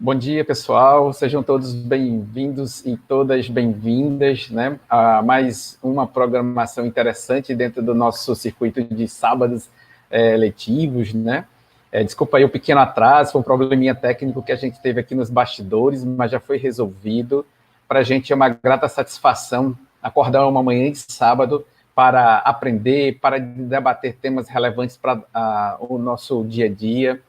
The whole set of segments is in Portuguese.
Bom dia, pessoal. Sejam todos bem-vindos e todas bem-vindas, né, a mais uma programação interessante dentro do nosso circuito de sábados letivos, né? Desculpa aí o pequeno atraso, foi um probleminha técnico que a gente teve aqui nos bastidores, mas já foi resolvido. Para a gente é uma grata satisfação acordar uma manhã de sábado para aprender, para debater temas relevantes para o nosso dia a dia.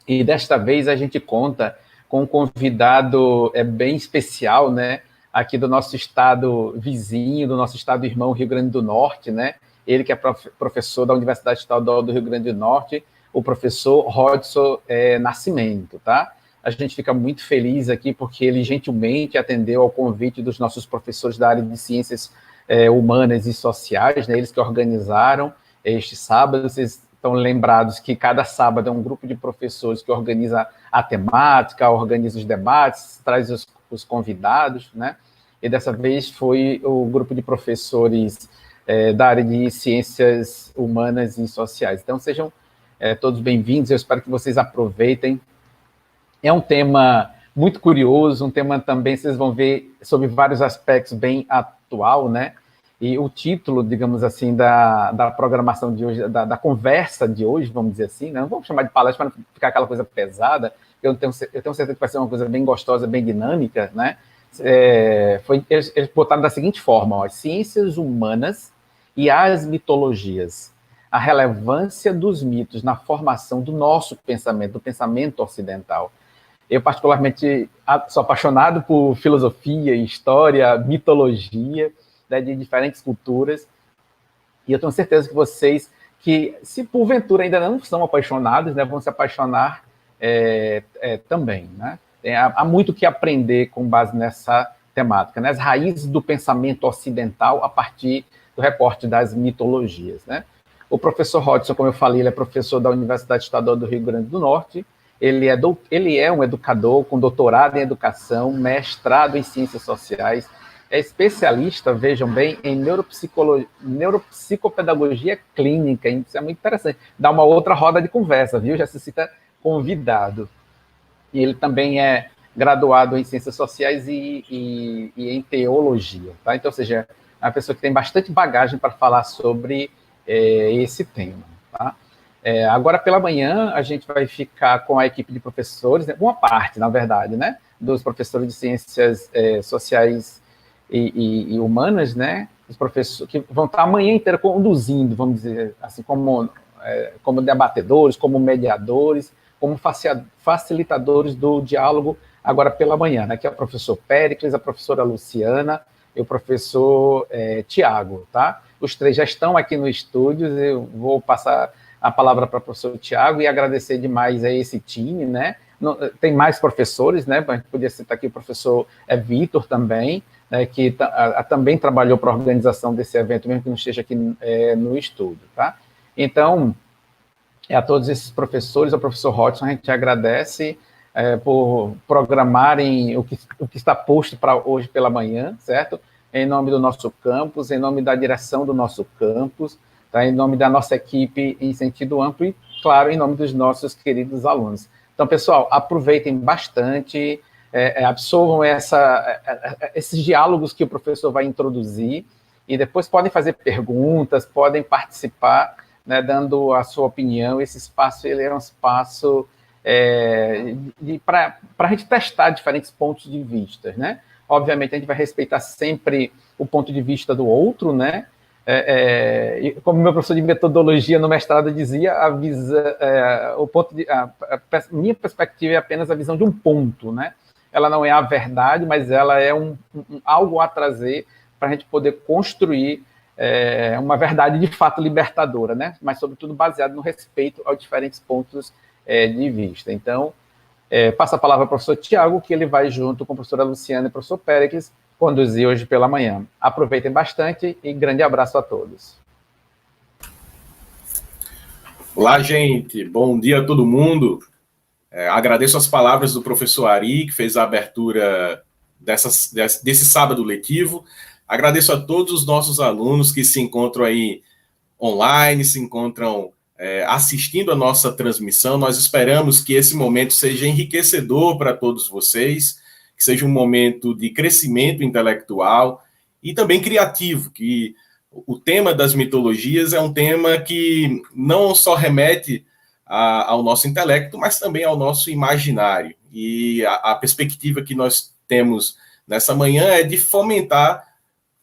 E desta vez a gente conta com um convidado bem especial, né? Aqui do nosso estado vizinho, do nosso estado irmão, Rio Grande do Norte, né? Ele que é professor da Universidade Estadual do Rio Grande do Norte, o professor Rodson Nascimento, tá? A gente fica muito feliz aqui porque ele gentilmente atendeu ao convite dos nossos professores da área de ciências humanas e sociais, né? Eles que organizaram este sábado. Vocês estão lembrados que cada sábado é um grupo de professores que organiza a temática, organiza os debates, traz os convidados, né? E dessa vez foi o grupo de professores da área de ciências humanas e sociais. Então, sejam todos bem-vindos, eu espero que vocês aproveitem. É um tema muito curioso, um tema também, vocês vão ver, sobre vários aspectos bem atual, né? E o título, digamos assim, da programação de hoje, da conversa de hoje, vamos dizer assim, né? Não vamos chamar de palestra para não ficar aquela coisa pesada, eu tenho certeza que vai ser uma coisa bem gostosa, bem dinâmica, né? Eles botaram da seguinte forma, ó, ciências humanas e as mitologias, a relevância dos mitos na formação do nosso pensamento, do pensamento ocidental. Eu, particularmente, sou apaixonado por filosofia, história, mitologia, né, de diferentes culturas, e eu tenho certeza que vocês, que se porventura ainda não são apaixonados, né, vão se apaixonar também, né? Há muito que aprender com base nessa temática, né? As raízes do pensamento ocidental a partir do recorte das mitologias, né? O professor Rodson, como eu falei, ele é professor da Universidade Estadual do Rio Grande do Norte. Ele é um educador com doutorado em educação, mestrado em ciências sociais, é especialista, vejam bem, em neuropsicopedagogia clínica. Isso é muito interessante. Dá uma outra roda de conversa, viu? Já se cita convidado. E ele também é graduado em ciências sociais e em teologia, tá? Então, ou seja, é uma pessoa que tem bastante bagagem para falar sobre esse tema, tá? Agora, pela manhã, a gente vai ficar com a equipe de professores, né, uma parte, na verdade, né, dos professores de ciências sociais e humanas, né, os professores que vão estar a manhã inteira conduzindo, vamos dizer assim, como debatedores, como mediadores, como facilitadores do diálogo agora pela manhã, né, que é o professor Péricles, a professora Luciana e o professor Tiago, tá? Os três já estão aqui no estúdio, eu vou passar a palavra para o professor Tiago e agradecer demais a esse time, né? Tem mais professores, né? A gente podia citar aqui o professor Vitor também, né, que também trabalhou para a organização desse evento, mesmo que não esteja aqui no estúdio, tá? Então, a todos esses professores, ao professor Rodson, a gente agradece por programarem o que está posto para hoje pela manhã, certo? Em nome do nosso campus, em nome da direção do nosso campus, tá? Em nome da nossa equipe em sentido amplo e, claro, em nome dos nossos queridos alunos. Então, pessoal, aproveitem bastante, absorvam esses diálogos que o professor vai introduzir e depois podem fazer perguntas, podem participar, né, dando a sua opinião. Esse espaço ele é um espaço para a gente testar diferentes pontos de vista, né? Obviamente, a gente vai respeitar sempre o ponto de vista do outro, né? Como meu professor de metodologia no mestrado dizia, minha perspectiva é apenas a visão de um ponto, né? Ela não é a verdade, mas ela é algo a trazer para a gente poder construir uma verdade de fato libertadora, né? Mas, sobretudo, baseado no respeito aos diferentes pontos de vista. Então, passo a palavra ao professor Tiago, que ele vai, junto com a professora Luciana e o professor Péricles, conduzir hoje pela manhã. Aproveitem bastante e grande abraço a todos. Olá, gente. Bom dia a todo mundo. Agradeço as palavras do professor Ari, que fez a abertura desse sábado letivo. Agradeço a todos os nossos alunos que se encontram aí online, se encontram assistindo a nossa transmissão. Nós esperamos que esse momento seja enriquecedor para todos vocês, que seja um momento de crescimento intelectual e também criativo, que o tema das mitologias é um tema que não só remete ao nosso intelecto, mas também ao nosso imaginário. E a perspectiva que nós temos nessa manhã é de fomentar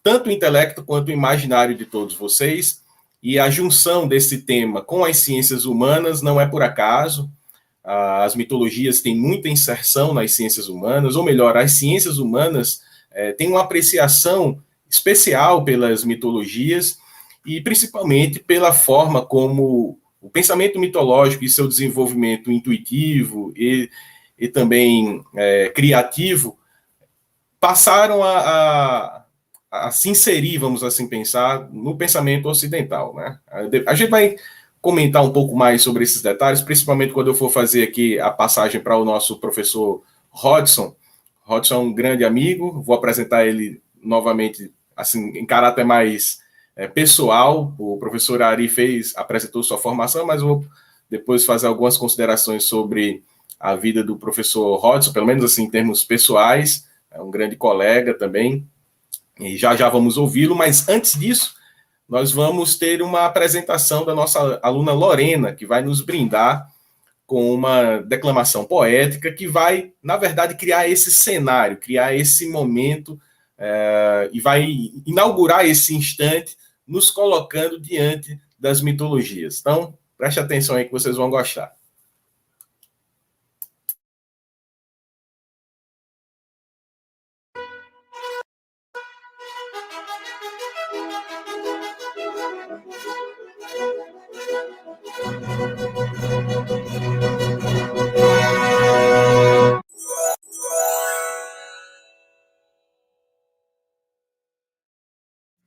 tanto o intelecto quanto o imaginário de todos vocês. E a junção desse tema com as ciências humanas não é por acaso. As mitologias têm muita inserção nas ciências humanas, ou melhor, as ciências humanas têm uma apreciação especial pelas mitologias e principalmente pela forma como o pensamento mitológico e seu desenvolvimento intuitivo e também criativo passaram a se inserir, vamos assim pensar, no pensamento ocidental, né? A gente vai comentar um pouco mais sobre esses detalhes, principalmente quando eu for fazer aqui a passagem para o nosso professor Hodgson. Hodgson é um grande amigo, vou apresentar ele novamente assim, em caráter mais pessoal. O professor Ari apresentou sua formação, mas eu vou depois fazer algumas considerações sobre a vida do professor Hodgson, pelo menos assim em termos pessoais. É um grande colega também, e já vamos ouvi-lo, mas antes disso, nós vamos ter uma apresentação da nossa aluna Lorena, que vai nos brindar com uma declamação poética que vai, na verdade, criar esse cenário, criar esse momento e vai inaugurar esse instante nos colocando diante das mitologias. Então, preste atenção aí que vocês vão gostar.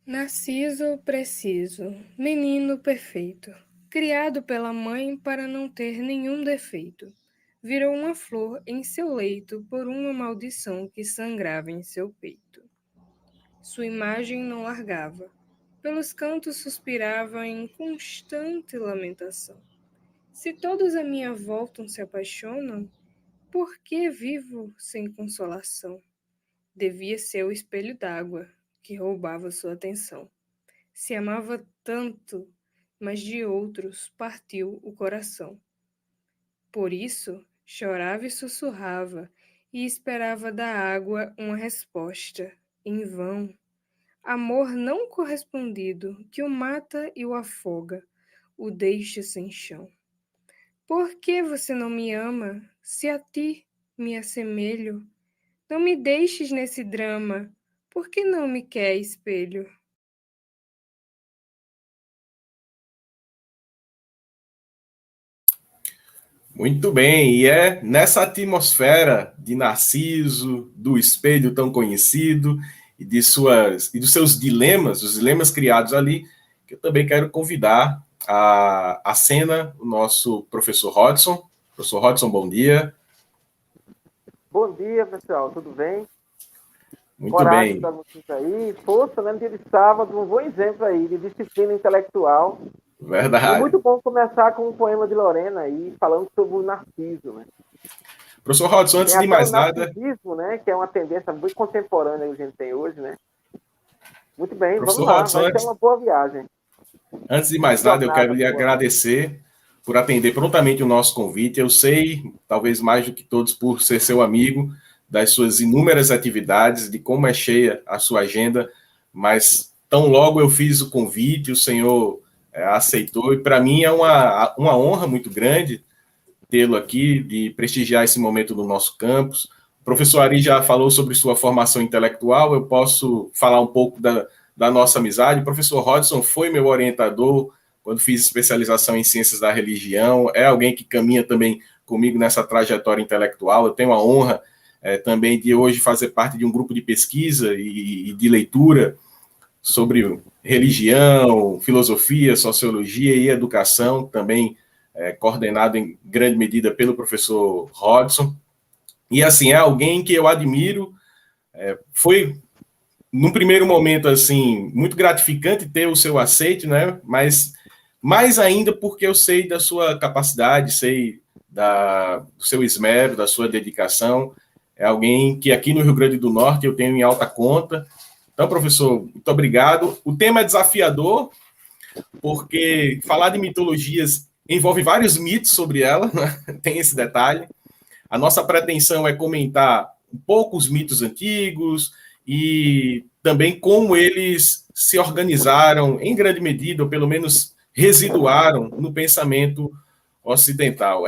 Narciso preciso, menino perfeito, criado pela mãe para não ter nenhum defeito, virou uma flor em seu leito por uma maldição que sangrava em seu peito. Sua imagem não largava, pelos cantos suspirava em constante lamentação. Se todos à minha volta se apaixonam, por que vivo sem consolação? Devia ser o espelho d'água que roubava sua atenção. Se amava tanto, mas de outros partiu o coração. Por isso, chorava e sussurrava, e esperava da água uma resposta, em vão. Amor não correspondido, que o mata e o afoga, o deixa sem chão. Por que você não me ama, se a ti me assemelho? Não me deixes nesse drama, por que não me quer espelho? Muito bem, e é nessa atmosfera de Narciso, do espelho tão conhecido e dos seus dilemas, os dilemas criados ali, que eu também quero convidar a cena o nosso professor Hodgson. Professor Hodgson, bom dia. Bom dia, pessoal, tudo bem? Muito Coragem bem. para vocês aí, força, né? No dia de sábado, um bom exemplo aí de disciplina intelectual. Verdade. E muito bom começar com um poema de Lorena aí, falando sobre o Narciso, né? Professor Hodgson, antes de mais nada... O narcisismo, né? Que é uma tendência muito contemporânea que a gente tem hoje, né? Muito bem, Professor vamos lá, Hodgson, vai ser uma boa viagem. Antes de mais nada, eu quero lhe agradecer por atender prontamente o nosso convite. Eu sei, talvez mais do que todos, por ser seu amigo, das suas inúmeras atividades, de como é cheia a sua agenda, mas tão logo eu fiz o convite, o senhor aceitou, e para mim é uma honra muito grande tê-lo aqui, de prestigiar esse momento no nosso campus. O professor Ari já falou sobre sua formação intelectual, eu posso falar um pouco da nossa amizade. O professor Hodgson foi meu orientador quando fiz especialização em ciências da religião, é alguém que caminha também comigo nessa trajetória intelectual. Eu tenho a honra também de hoje fazer parte de um grupo de pesquisa e de leitura sobre religião, filosofia, sociologia e educação, também coordenado em grande medida pelo professor Hodgson. E, assim, é alguém que eu admiro. Foi, num primeiro momento, assim, muito gratificante ter o seu aceite, né? Mas mais ainda porque eu sei da sua capacidade, sei do seu esmero, da sua dedicação. É alguém que aqui no Rio Grande do Norte eu tenho em alta conta. Então, professor, muito obrigado. O tema é desafiador, porque falar de mitologias envolve vários mitos sobre ela, né? Tem esse detalhe. A nossa pretensão é comentar um pouco os mitos antigos e também como eles se organizaram, em grande medida, ou pelo menos residuaram no pensamento ocidental.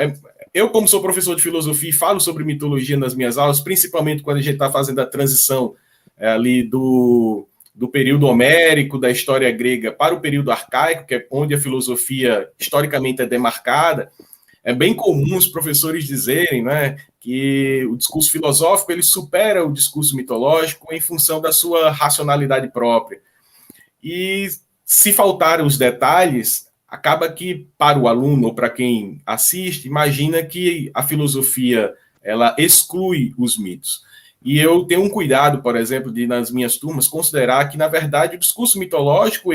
Eu, como sou professor de filosofia e falo sobre mitologia nas minhas aulas, principalmente quando a gente está fazendo a transição ali do período homérico, da história grega, para o período arcaico, que é onde a filosofia historicamente é demarcada, é bem comum os professores dizerem, né, que o discurso filosófico ele supera o discurso mitológico em função da sua racionalidade própria. E se faltarem os detalhes, acaba que para o aluno ou para quem assiste, imagina que a filosofia ela exclui os mitos. E eu tenho um cuidado, por exemplo, de nas minhas turmas considerar que na verdade o discurso mitológico,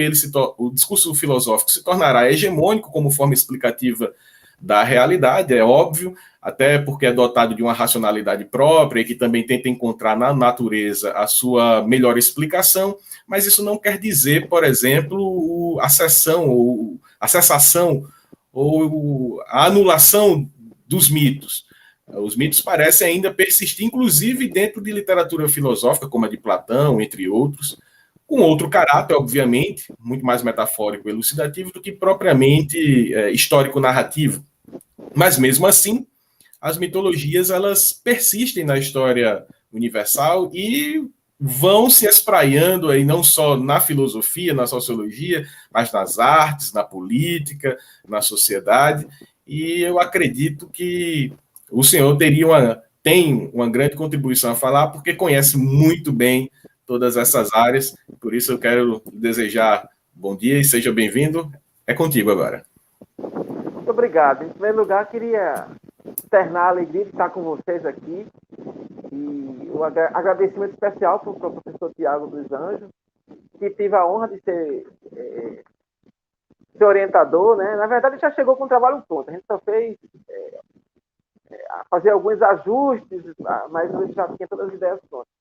o discurso filosófico se tornará hegemônico como forma explicativa da realidade, é óbvio, até porque é dotado de uma racionalidade própria e que também tenta encontrar na natureza a sua melhor explicação, mas isso não quer dizer, por exemplo, a cessação ou a anulação dos mitos. Os mitos parecem ainda persistir, inclusive dentro de literatura filosófica, como a de Platão, entre outros, com outro caráter, obviamente, muito mais metafórico e elucidativo do que propriamente histórico-narrativo. Mas, mesmo assim, as mitologias elas persistem na história universal e vão se espraiando aí não só na filosofia, na sociologia, mas nas artes, na política, na sociedade. E eu acredito que o senhor tem uma grande contribuição a falar, porque conhece muito bem todas essas áreas. Por isso eu quero desejar bom dia e seja bem-vindo. É contigo agora. Muito obrigado. Em primeiro lugar, queria externar a alegria de estar com vocês aqui e um agradecimento especial para o professor Tiago dos Anjos, que tive a honra de ser orientador, né? Na verdade, já chegou com o trabalho pronto. A gente só fez fazer alguns ajustes, mas ele já tinha todas as ideias prontas.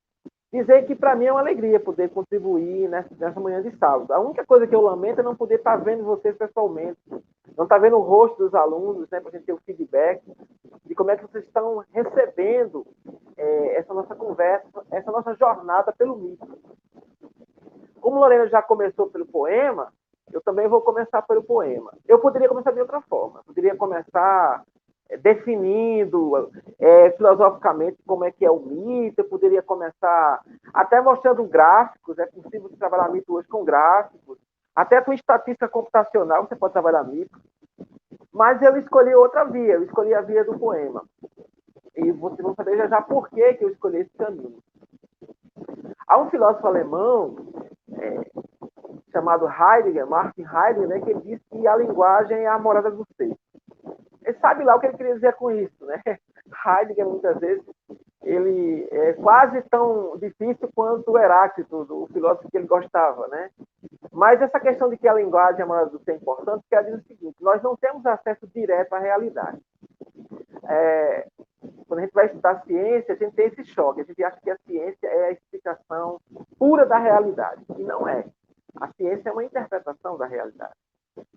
Dizer que para mim é uma alegria poder contribuir nessa manhã de sábado. A única coisa que eu lamento é não poder estar vendo vocês pessoalmente, não estar vendo o rosto dos alunos, né, para a gente ter o feedback de como é que vocês estão recebendo essa nossa conversa, essa nossa jornada pelo mito. Como Lorena já começou pelo poema, eu também vou começar pelo poema. Eu poderia começar de outra forma. Eu poderia começar definindo filosoficamente como é que é o mito. Eu poderia começar até mostrando gráficos. É possível trabalhar mito hoje com gráficos. Até com estatística computacional você pode trabalhar mito. Mas eu escolhi outra via. Eu escolhi a via do poema. E vocês vão saber já por que eu escolhi esse caminho. Há um filósofo alemão chamado Heidegger, Martin Heidegger, né, que ele diz que a linguagem é a morada do ser. Ele sabe lá o que ele queria dizer com isso, né? Heidegger, muitas vezes, ele é quase tão difícil quanto o Heráclito, o filósofo que ele gostava, né? Mas essa questão de que a linguagem é a morada do ser é importante, porque ela diz o seguinte: nós não temos acesso direto à realidade. Quando a gente vai estudar ciência, a gente tem esse choque. A gente acha que a ciência é a explicação pura da realidade. E não é. A ciência é uma interpretação da realidade.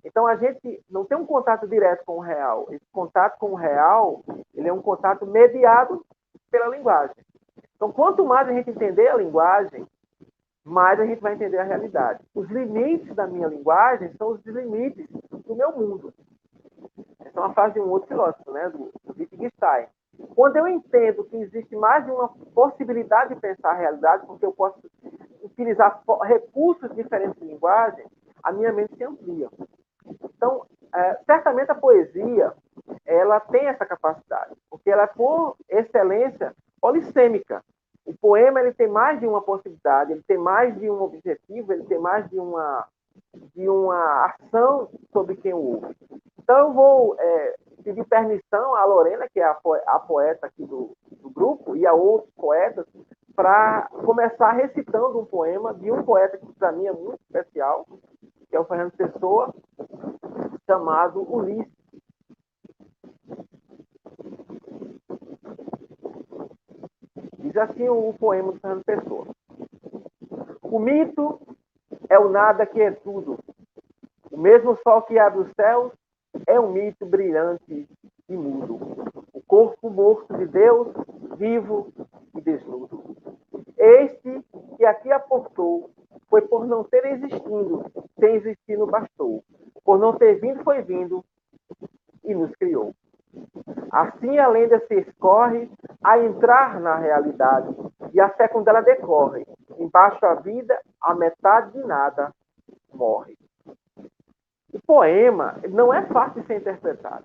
Então, a gente não tem um contato direto com o real. Esse contato com o real, ele é um contato mediado pela linguagem. Então, quanto mais a gente entender a linguagem, mais a gente vai entender a realidade. Os limites da minha linguagem são os limites do meu mundo. Essa é uma frase de um outro filósofo, né, do Wittgenstein. Quando eu entendo que existe mais de uma possibilidade de pensar a realidade, porque eu posso utilizar recursos diferentes de linguagem, a minha mente se amplia. Então, certamente a poesia, ela tem essa capacidade, porque ela é, por excelência, polissêmica. O poema ele tem mais de uma possibilidade, ele tem mais de um objetivo, ele tem mais de uma ação sobre quem o ouve. Então, eu vou pedir permissão à Lorena, que é a poeta aqui do grupo, e a outros poetas, para começar recitando um poema de um poeta que, para mim, é muito especial, que é o Fernando Pessoa, chamado Ulisses. Diz assim o poema do Fernando Pessoa. O mito é o nada que é tudo. O mesmo sol que abre os céus é um mito brilhante e mudo. O corpo morto de Deus, vivo e desnudo. Este que aqui aportou foi por não ter existindo, sem existir não bastou. Por não ter vindo, foi vindo e nos criou. Assim a lenda se escorre a entrar na realidade e a fé quando ela decorre. Embaixo a vida, a metade de nada morre. O poema não é fácil de ser interpretado.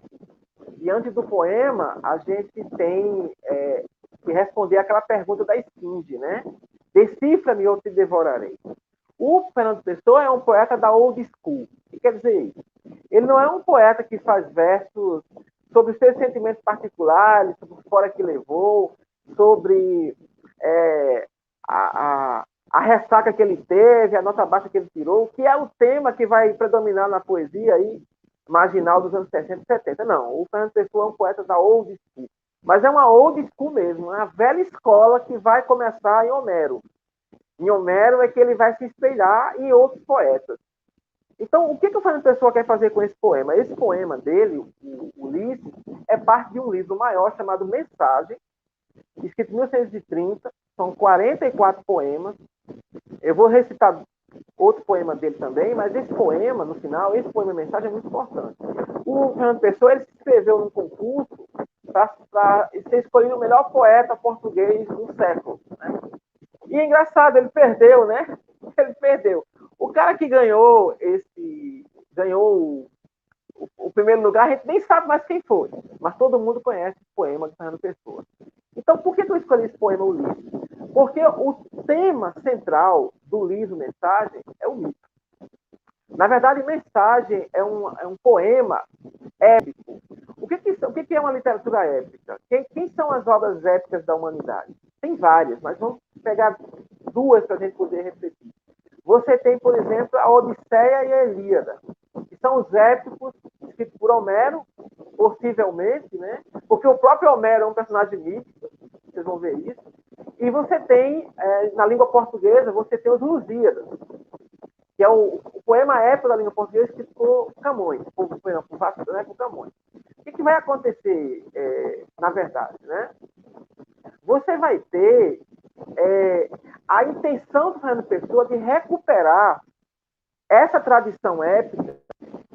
Diante do poema, a gente tem que responder aquela pergunta da esfinge, né? Decifra-me ou te devorarei. O Fernando Pessoa é um poeta da old school. O que quer dizer isso? Ele não é um poeta que faz versos sobre os seus sentimentos particulares, sobre o fora que levou, sobre a ressaca que ele teve, a nota baixa que ele tirou, que é o tema que vai predominar na poesia aí, marginal dos anos 60 e 70. Não, o Fernando Pessoa é um poeta da old school. Mas é uma old school mesmo, uma velha escola que vai começar em Homero. Em Homero é que ele vai se espelhar em outros poetas. Então, o que o Fernando Pessoa quer fazer com esse poema? Esse poema dele, o Ulisses, é parte de um livro maior chamado Mensagem, escrito em 1930, são 44 poemas. Eu vou recitar outro poema dele também, mas esse poema, no final, esse poema Mensagem é muito importante. O Fernando Pessoa ele se inscreveu num concurso para ser escolhido o melhor poeta português do século. Né? E é engraçado, ele perdeu, né? Ele perdeu. O cara que ganhou o primeiro lugar, a gente nem sabe mais quem foi, mas todo mundo conhece o poema de Fernando Pessoa. Então, por que eu escolhi esse poema Ulisses? Porque o tema central do livro Mensagem é o mito. Na verdade, Mensagem é um poema épico. O que é uma literatura épica? Quem são as obras épicas da humanidade? Tem várias, mas vamos pegar duas para a gente poder refletir. Você tem, por exemplo, a Odisseia e a Ilíada, que são os épicos escritos por Homero, possivelmente, né? Porque o próprio Homero é um personagem mítico, vocês vão ver isso. E você tem, na língua portuguesa, você tem os Lusíadas, que é o poema épico da língua portuguesa escrito por Camões, por Camões. O que vai acontecer, na verdade, né? Você vai ter a intenção do Fernando Pessoa de recuperar essa tradição épica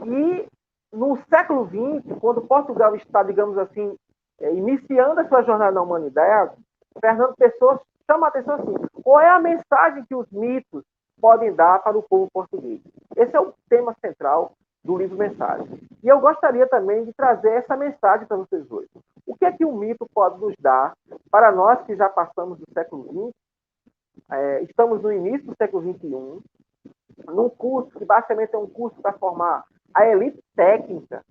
e, no século XX, quando Portugal está, digamos assim, iniciando a sua jornada na humanidade, Fernando Pessoa chama a atenção assim, qual é a mensagem que os mitos podem dar para o povo português? Esse é o tema central do livro Mensagem. E eu gostaria também de trazer essa mensagem para vocês hoje. O que é que o mito pode nos dar para nós que já passamos do século XX, estamos no início do século XXI, num curso que basicamente é um curso para formar a elite técnica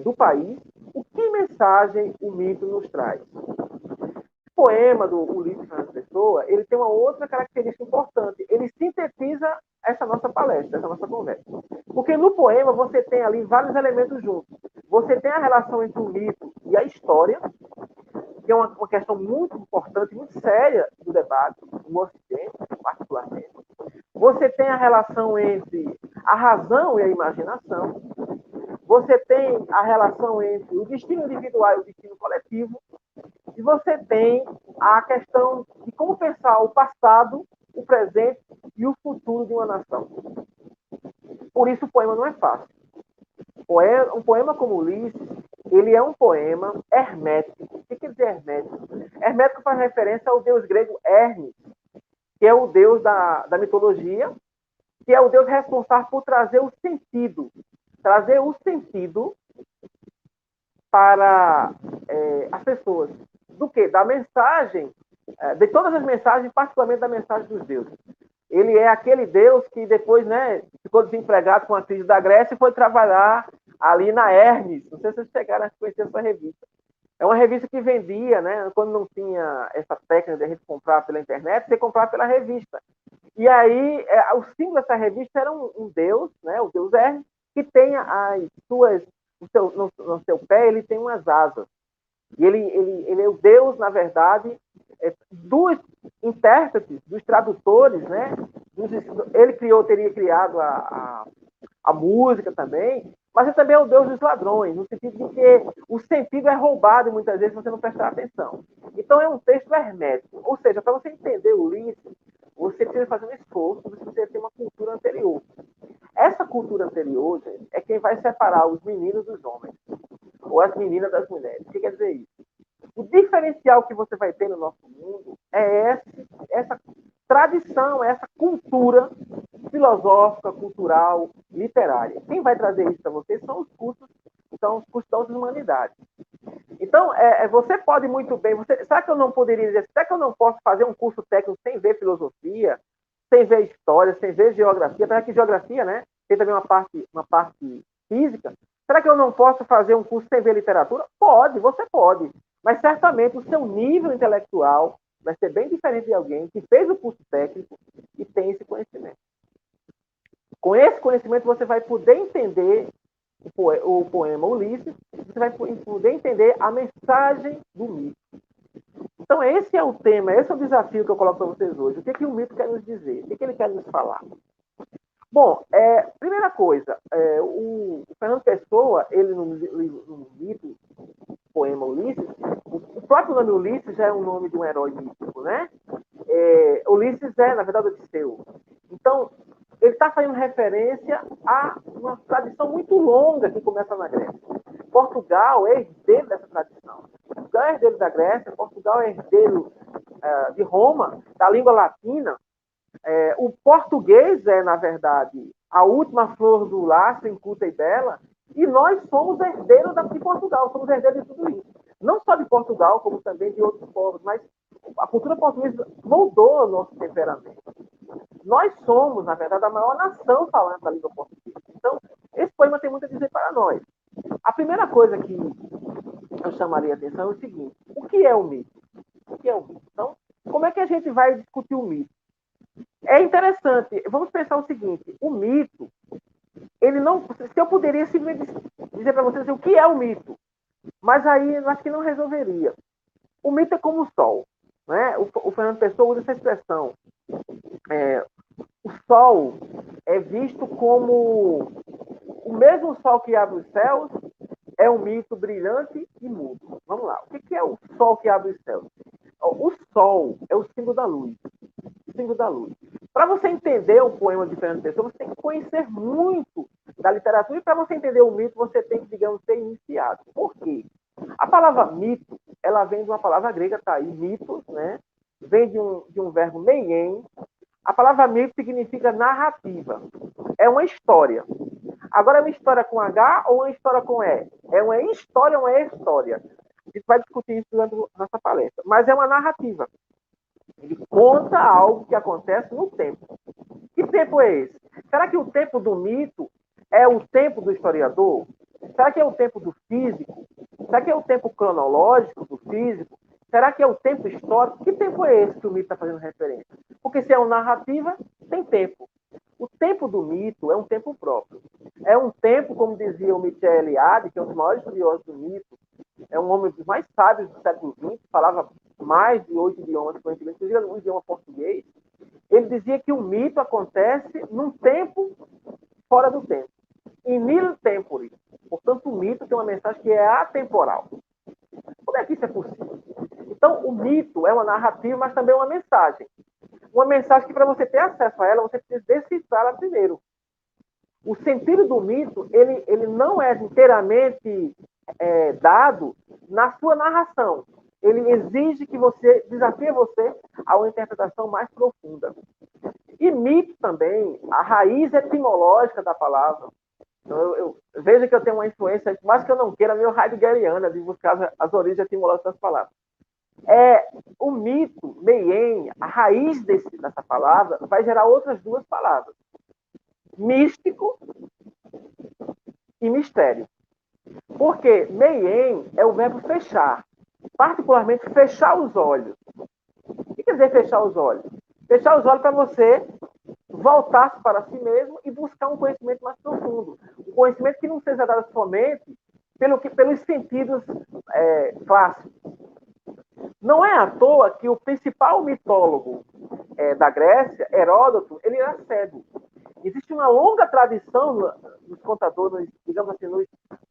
do país, o que mensagem o mito nos traz? O poema do Ulisses Fernando Pessoa, ele tem uma outra característica importante. Ele sintetiza essa nossa palestra, essa nossa conversa. Porque no poema você tem ali vários elementos juntos. Você tem a relação entre o mito e a história, que é uma questão muito importante, muito séria do debate, no Ocidente, particularmente. Você tem a relação entre a razão e a imaginação. Você tem a relação entre o destino individual e o destino coletivo. E você tem a questão de como pensar o passado, o presente e o futuro de uma nação. Por isso o poema não é fácil. Um poema como Ulisses, ele é um poema hermético. O que quer dizer hermético? Hermético faz referência ao deus grego Hermes, que é o deus da mitologia, que é o deus responsável por trazer o sentido para as pessoas. Do quê? Da mensagem, de todas as mensagens, particularmente da mensagem dos deuses. Ele é aquele Deus que depois, né, ficou desempregado com a crise da Grécia e foi trabalhar ali na Hermes. Não sei se vocês chegaram a conhecer essa revista. É uma revista que vendia, né, quando não tinha essa técnica de a gente comprar pela internet, você comprava pela revista. E aí, o símbolo dessa revista era um deus, né, o deus Hermes, que tem as suas, no seu pé, ele tem umas asas. E ele é o Deus, na verdade, dos intérpretes, dos tradutores, né? Ele teria criado a música também, mas ele também é o Deus dos ladrões, no sentido de que o sentido é roubado e muitas vezes você não prestar atenção. Então é um texto hermético, ou seja, para você entender o Ulisses, você precisa fazer um esforço, você precisa ter uma cultura anterior. Essa cultura anterior, gente, é quem vai separar os meninos dos homens, ou as meninas das mulheres. O que quer dizer isso? O diferencial que você vai ter no nosso mundo é essa tradição, essa cultura filosófica, cultural, literária. Quem vai trazer isso para vocês são os cursos das humanidades. Então, você pode muito bem... será que eu não poderia dizer... Será que eu não posso fazer um curso técnico sem ver filosofia, sem ver história, sem ver geografia? Apesar que geografia, né, tem também uma parte física. Será que eu não posso fazer um curso sem ver literatura? Pode, você pode. Mas certamente o seu nível intelectual vai ser bem diferente de alguém que fez o curso técnico e tem esse conhecimento. Com esse conhecimento, você vai poder entender o poema Ulisses, você vai poder entender a mensagem do mito. Então, esse é o tema, esse é o desafio que eu coloco para vocês hoje. O que o mito quer nos dizer? O que ele quer nos falar? Bom, primeira coisa, o Fernando Pessoa, ele no mito, poema Ulisses, o próprio nome Ulisses já é um nome de um herói mítico, né? Ulisses na verdade, Odisseu. Então, ele está fazendo referência a uma tradição muito longa que começa na Grécia. Portugal é herdeiro dessa tradição. Portugal é herdeiro da Grécia, Portugal é herdeiro de Roma, da língua latina. O português na verdade, a última flor do laço, inculta e bela, e nós somos herdeiros de Portugal, somos herdeiros de tudo isso. Não só de Portugal, como também de outros povos, mas a cultura portuguesa moldou o nosso temperamento. Nós somos, na verdade, a maior nação falando da língua portuguesa. Então, esse poema tem muito a dizer para nós. A primeira coisa que eu chamaria a atenção é o seguinte: o que é o mito? O que é o mito? Então, como é que a gente vai discutir o mito? É interessante. Vamos pensar o seguinte: o mito, ele não... Se eu poderia simplesmente dizer para vocês o que é o mito, mas aí eu acho que não resolveria. O mito é como o sol. Né? O Fernando Pessoa usa essa expressão. O sol é visto como o mesmo sol que abre os céus, é um mito brilhante e mudo. Vamos lá. O que é o sol que abre os céus? O sol é o símbolo da luz. O símbolo da luz. Para você entender o poema de Fernando Pessoa, você tem que conhecer muito da literatura, e para você entender o mito, você tem que, digamos, ser iniciado. Por quê? A palavra mito, ela vem de uma palavra grega, tá aí, mitos, né? Vem de um verbo meien. A palavra mito significa narrativa. É uma história. Agora, é uma história com H ou uma história com E? É uma história ou uma história? A gente vai discutir isso durante a nossa palestra. Mas é uma narrativa. Ele conta algo que acontece no tempo. Que tempo é esse? Será que o tempo do mito é o tempo do historiador? Será que é o tempo do físico? Será que é o tempo cronológico do físico? Será que é o tempo histórico? Que tempo é esse que o mito está fazendo referência? Porque se é uma narrativa, tem tempo. O tempo do mito é um tempo próprio. É um tempo, como dizia o Michel Eliade, que é um dos maiores estudiosos do mito, é um homem dos mais sábios do século XX, falava mais de 8 idiomas, inclusive no idioma português. Ele dizia que o mito acontece num tempo fora do tempo. In nihil tempore. Portanto, o mito tem uma mensagem que é atemporal. Como é que isso é possível? Então, o mito é uma narrativa, mas também é uma mensagem. Uma mensagem que, para você ter acesso a ela, você precisa decifrá-la primeiro. O sentido do mito, ele não é inteiramente dado na sua narração. Ele exige que você, desafie você a uma interpretação mais profunda. E mito também, a raiz etimológica da palavra. Então, eu vejo que eu tenho uma influência, mais que eu não queira, meio heideggeriana, de buscar as origens etimológicas das palavras. O mito, meien, a raiz dessa palavra, vai gerar outras duas palavras. Místico e mistério. Porque meien é o verbo fechar. Particularmente, fechar os olhos. O que quer dizer fechar os olhos? Fechar os olhos para você voltar-se para si mesmo e buscar um conhecimento mais profundo. Um conhecimento que não seja dado somente pelos sentidos clássicos. Não é à toa que o principal mitólogo da Grécia, Heródoto, ele era cego. Existe uma longa tradição nos contadores, digamos assim,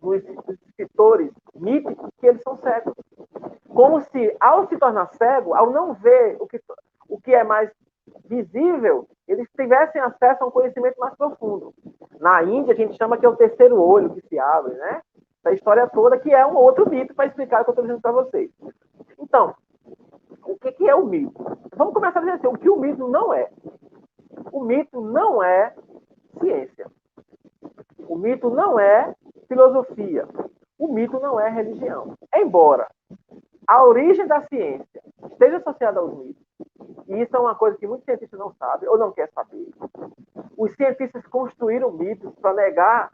nos escritores míticos, que eles são cegos. Como se, ao se tornar cego, ao não ver o que é mais visível, eles tivessem acesso a um conhecimento mais profundo. Na Índia, a gente chama que é o terceiro olho que se abre, né? Essa história toda, que é um outro mito para explicar o que eu estou dizendo para vocês. Então, o que é o mito? Vamos começar a dizer assim, o que o mito não é. O mito não é ciência. O mito não é filosofia. O mito não é religião. Embora a origem da ciência esteja associada aos mitos, e isso é uma coisa que muitos cientistas não sabem ou não querem saber. Os cientistas construíram mitos para negar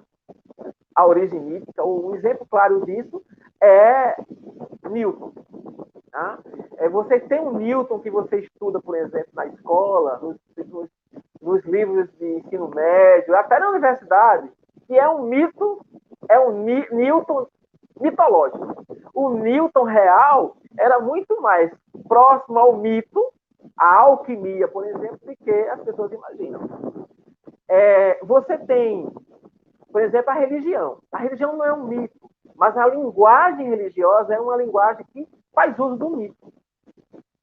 a origem mítica. Um exemplo claro disso é Newton. Tá? Você tem um Newton que você estuda, por exemplo, na escola, nos livros de ensino médio, até na universidade, que é um mito, é um Newton mitológico. O Newton real era muito mais próximo ao mito, à alquimia, por exemplo, do que as pessoas imaginam. Você tem, por exemplo, a religião. A religião não é um mito, mas a linguagem religiosa é uma linguagem que faz uso do mito.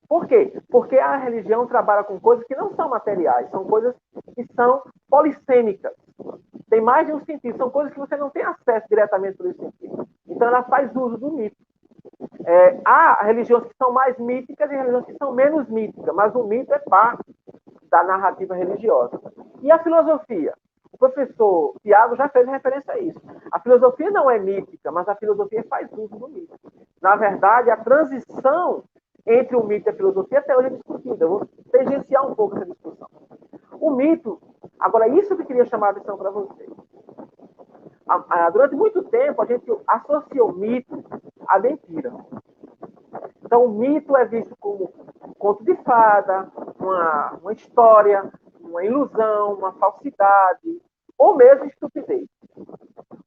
Por quê? Porque a religião trabalha com coisas que não são materiais, são coisas que são polissêmicas. Tem mais de um sentido, são coisas que você não tem acesso diretamente por esse sentido. Então, ela faz uso do mito. Há religiões que são mais míticas e religiões que são menos míticas, mas o mito é parte da narrativa religiosa. E a filosofia? O professor Tiago já fez referência a isso. A filosofia não é mítica, mas a filosofia faz uso do mito. Na verdade, a transição entre o mito e a filosofia até hoje é discutida. Eu vou tangenciar um pouco essa discussão. O mito, agora isso que eu queria chamar a atenção para vocês. Durante muito tempo, a gente associou mito à mentira. Então, o mito é visto como um conto de fada, uma história, uma ilusão, uma falsidade, ou mesmo estupidez.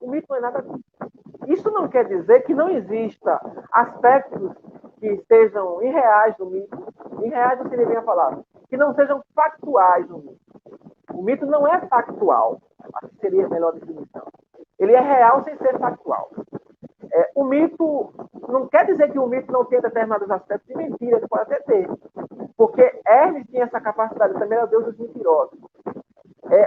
O mito não é nada disso. Isso não quer dizer que não exista aspectos que sejam irreais no mito. Irreais não seria bem a palavra. Que não sejam factuais no mito. O mito não é factual. Acho que seria a melhor definição. Ele é real sem ser factual. O mito não quer dizer que o mito não tenha determinados aspectos de mentira, ele pode até ter. Porque Hermes tinha essa capacidade, também era o deus dos mentirosos.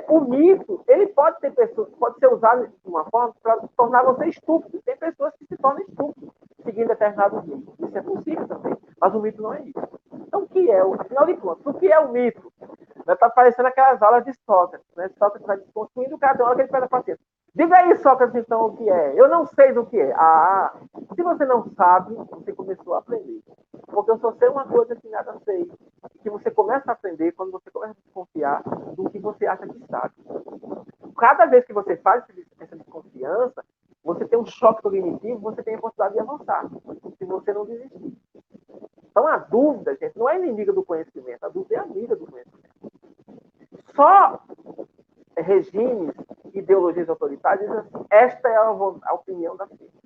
O mito, ele pode ser usado de uma forma para tornar você estúpido. Tem pessoas que se tornam estúpidos seguindo determinados mitos. Isso é possível também, mas o mito não é isso. Então, afinal de contas, o que é o mito? Está parecendo aquelas aulas de Sócrates, né? Sócrates vai desconstruindo o cara, tem uma hora que ele pede a paciência. Diga aí, Sócrates, então, o que é. Eu não sei do que é. Se você não sabe, você começou a aprender. Porque eu só sei uma coisa que nada sei. Que você começa a aprender quando você começa a desconfiar do que você acha que sabe. Cada vez que você faz essa desconfiança, você tem um choque cognitivo, você tem a possibilidade de avançar. Se você não desistir. Então, a dúvida, gente, não é inimiga do conhecimento. A dúvida é amiga do conhecimento. Só regimes, ideologias autoritárias dizem assim, esta é a opinião da ciência.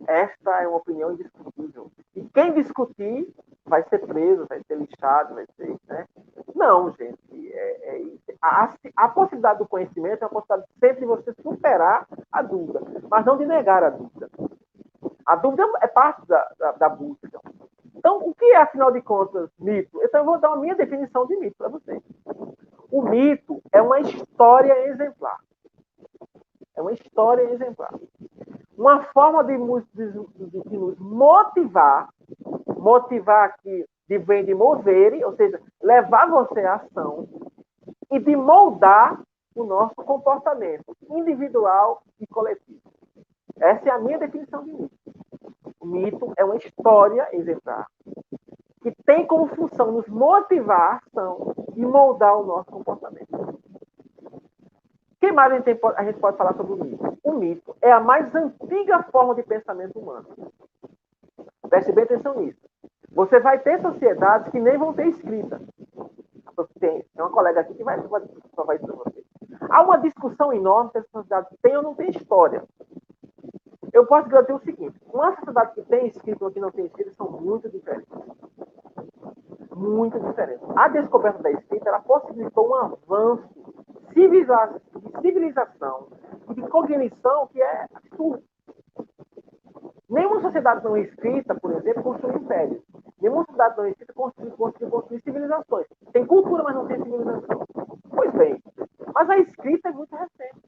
Esta é uma opinião indiscutível. E quem discutir vai ser preso, vai ser lixado, vai ser... Né? Não, gente. A possibilidade do conhecimento é uma possibilidade sempre de você superar a dúvida, mas não de negar a dúvida. A dúvida é parte da busca. Então, o que é, afinal de contas, mito? Então, eu vou dar a minha definição de mito para vocês. O mito é uma história exemplar. É uma história exemplar. Uma forma de nos motivar aqui, vem de mover, ou seja, levar você à ação, e de moldar o nosso comportamento individual e coletivo. Essa é a minha definição de mito. O mito é uma história exemplar que tem como função nos motivar à ação e moldar o nosso comportamento. O que mais a gente pode falar sobre o mito? O mito é a mais antiga forma de pensamento humano. Preste bem atenção nisso. Você vai ter sociedades que nem vão ter escrita. Tem uma colega aqui que vai provar isso para você. Há uma discussão enorme se essa sociedade tem ou não tem história. Eu posso garantir o seguinte: uma sociedade que tem escrito ou que não tem escrito são muito diferentes. Muito diferentes. A descoberta da escrita ela possibilitou um avanço de civilização e de cognição que é absurdo. Nenhuma sociedade não escrita, por exemplo, construiu impérios. Nenhuma sociedade não escrita conseguiu construir civilizações. Tem cultura, mas não tem civilização. Pois bem, mas a escrita é muito recente.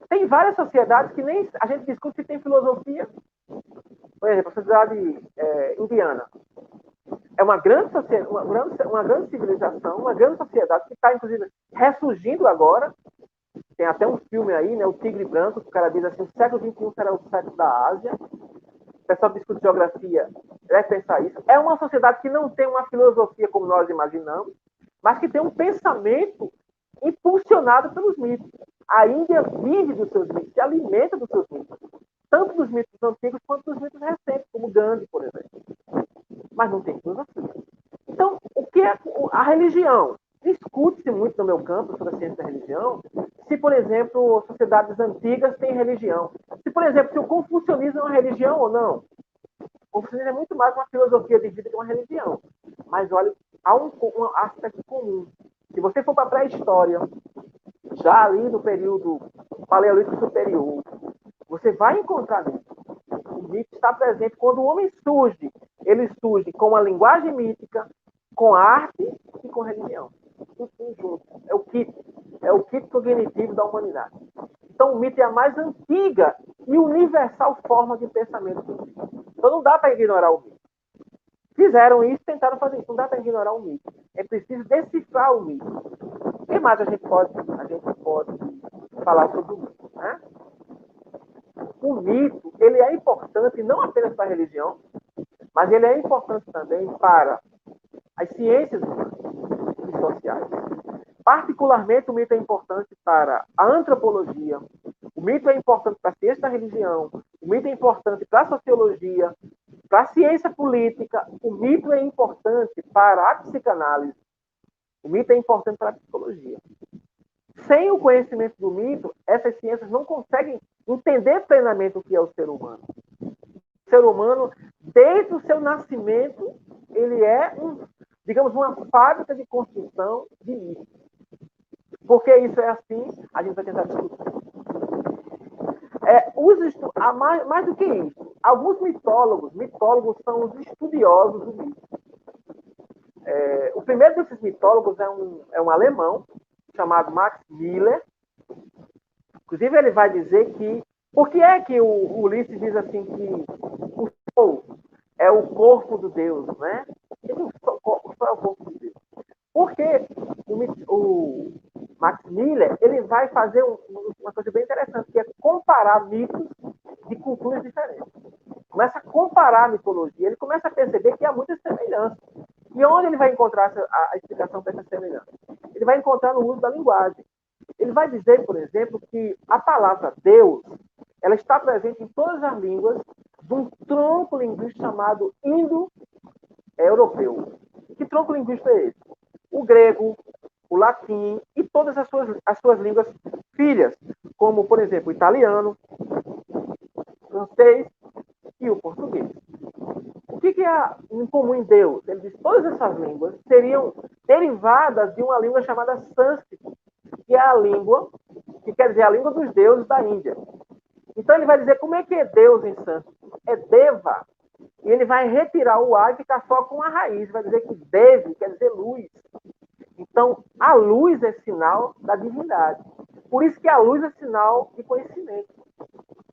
Tem várias sociedades que nem a gente discute se tem filosofia. Por exemplo, a sociedade indiana. É uma grande civilização, uma grande sociedade que está, inclusive, ressurgindo agora. Tem até um filme aí, né, O Tigre Branco, que o cara diz assim, o século XXI será o século da Ásia. O pessoal que discute geografia deve pensar isso. É uma sociedade que não tem uma filosofia como nós imaginamos, mas que tem um pensamento impulsionado pelos mitos. A Índia vive dos seus mitos, se alimenta dos seus mitos. Tanto dos mitos antigos quanto dos mitos recentes, como Gandhi, por exemplo. Mas não tem filosofia. Então, o que é a religião? Discute-se muito no meu campo sobre a ciência da religião, se, por exemplo, sociedades antigas têm religião. Se, por exemplo, se o confucionismo é uma religião ou não. O confucionismo é muito mais uma filosofia de vida que uma religião. Mas, olha, há um aspecto comum. Se você for para a pré-história, já ali no período paleolítico superior, você vai encontrar isso. O mito está presente quando o homem surge. Ele surge com uma linguagem mítica, com arte e com religião. Tudo junto. É o kit cognitivo da humanidade. Então, o mito é a mais antiga e universal forma de pensamento científico. Então, não dá para ignorar o mito. Fizeram isso, tentaram fazer isso. Não dá para ignorar o mito. É preciso decifrar o mito. O que mais a gente pode falar sobre o mito, né? O mito, ele é importante não apenas para a religião, mas ele é importante também para as ciências humanas e sociais. Particularmente, o mito é importante para a antropologia, o mito é importante para a ciência da religião, o mito é importante para a sociologia, para a ciência política, o mito é importante para a psicanálise, o mito é importante para a psicologia. Sem o conhecimento do mito, essas ciências não conseguem entender plenamente o que é o ser humano. O ser humano, desde o seu nascimento, ele é, digamos, uma fábrica de construção de mitos. Por que isso é assim? A gente vai tentar discutir. Mais do que isso, alguns mitólogos são os estudiosos do mito. O primeiro desses mitólogos é um alemão, chamado Max Miller. Inclusive, ele vai dizer que... Por que é que o Ulisses diz assim que o sol é o corpo do Deus, né? O sol é o corpo do Deus. Porque o Max Miller ele vai fazer uma coisa bem interessante, que é comparar mitos de culturas diferentes. Começa a comparar a mitologia, ele começa a perceber que há muitas semelhanças. E onde ele vai encontrar a explicação para essa semelhança? Ele vai encontrar no uso da linguagem. Ele vai dizer, por exemplo, que a palavra Deus ela está presente em todas as línguas de um tronco linguístico chamado indo-europeu. Que tronco linguístico é esse? O grego, o latim e todas as suas línguas filhas, como, por exemplo, o italiano, o francês e o português. O que há em comum em Deus? Ele diz que todas essas línguas seriam derivadas de uma língua chamada sânscrito, que é a língua, que quer dizer a língua dos deuses da Índia. Então ele vai dizer como é que é Deus em sânscrito. É Deva. E ele vai retirar o A e ficar só com a raiz. Vai dizer que Devi quer dizer luz. Então, a luz é sinal da divindade. Por isso que a luz é sinal de conhecimento.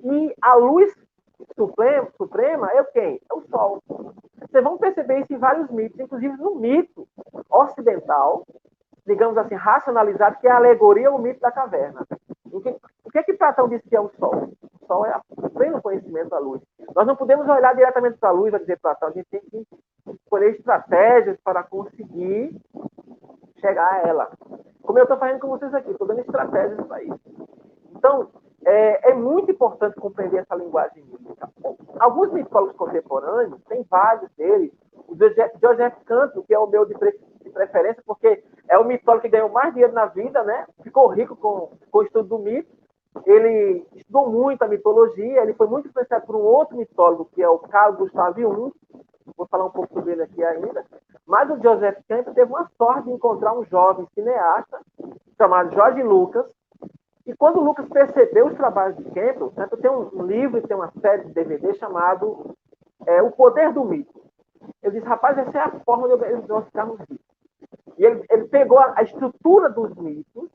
E a luz suprema é quem? É o Sol. Vocês vão perceber isso em vários mitos, inclusive no mito ocidental, digamos assim, racionalizado, que é a alegoria ou o mito da caverna. O que é que Platão disse que é o Sol? O Sol é o pleno conhecimento da luz. Nós não podemos olhar diretamente para a luz, vai dizer Platão, a gente tem que escolher estratégias para conseguir chegar a ela. Como eu estou fazendo com vocês aqui, estou dando estratégias para isso. Então, é muito importante compreender essa linguagem mítica. Alguns mitólogos contemporâneos, tem vários deles, o Joseph Campbell, que é o meu de preferência, porque é o mitólogo que ganhou mais dinheiro na vida, né? Ficou rico com o estudo do mito. Ele estudou muito a mitologia, ele foi muito influenciado por um outro mitólogo, que é o Carl Gustav Jung. Vou falar um pouco sobre ele aqui ainda. Mas o Joseph Campbell teve uma sorte de encontrar um jovem cineasta chamado George Lucas. E quando o Lucas percebeu os trabalhos de Campbell, tem um livro e tem uma série de DVD chamado O Poder do Mito. Eu disse, rapaz, essa é a forma de nós ficarmos ricos. E ele pegou a estrutura dos mitos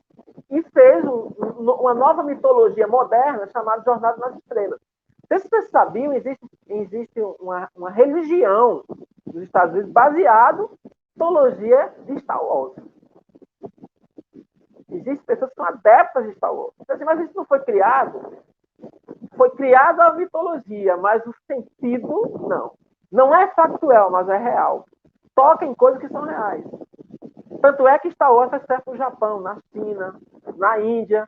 e fez uma nova mitologia moderna chamada Jornada nas Estrelas. Se vocês sabiam, existe uma religião nos Estados Unidos baseada em mitologia de Star Wars. Existem pessoas que são adeptas de Star Wars. Então, mas isso não foi criado? Foi criada a mitologia, mas o sentido, não. Não é factual, mas é real. Toca em coisas que são reais. Tanto é que Star Wars é certo no Japão, na China, na Índia,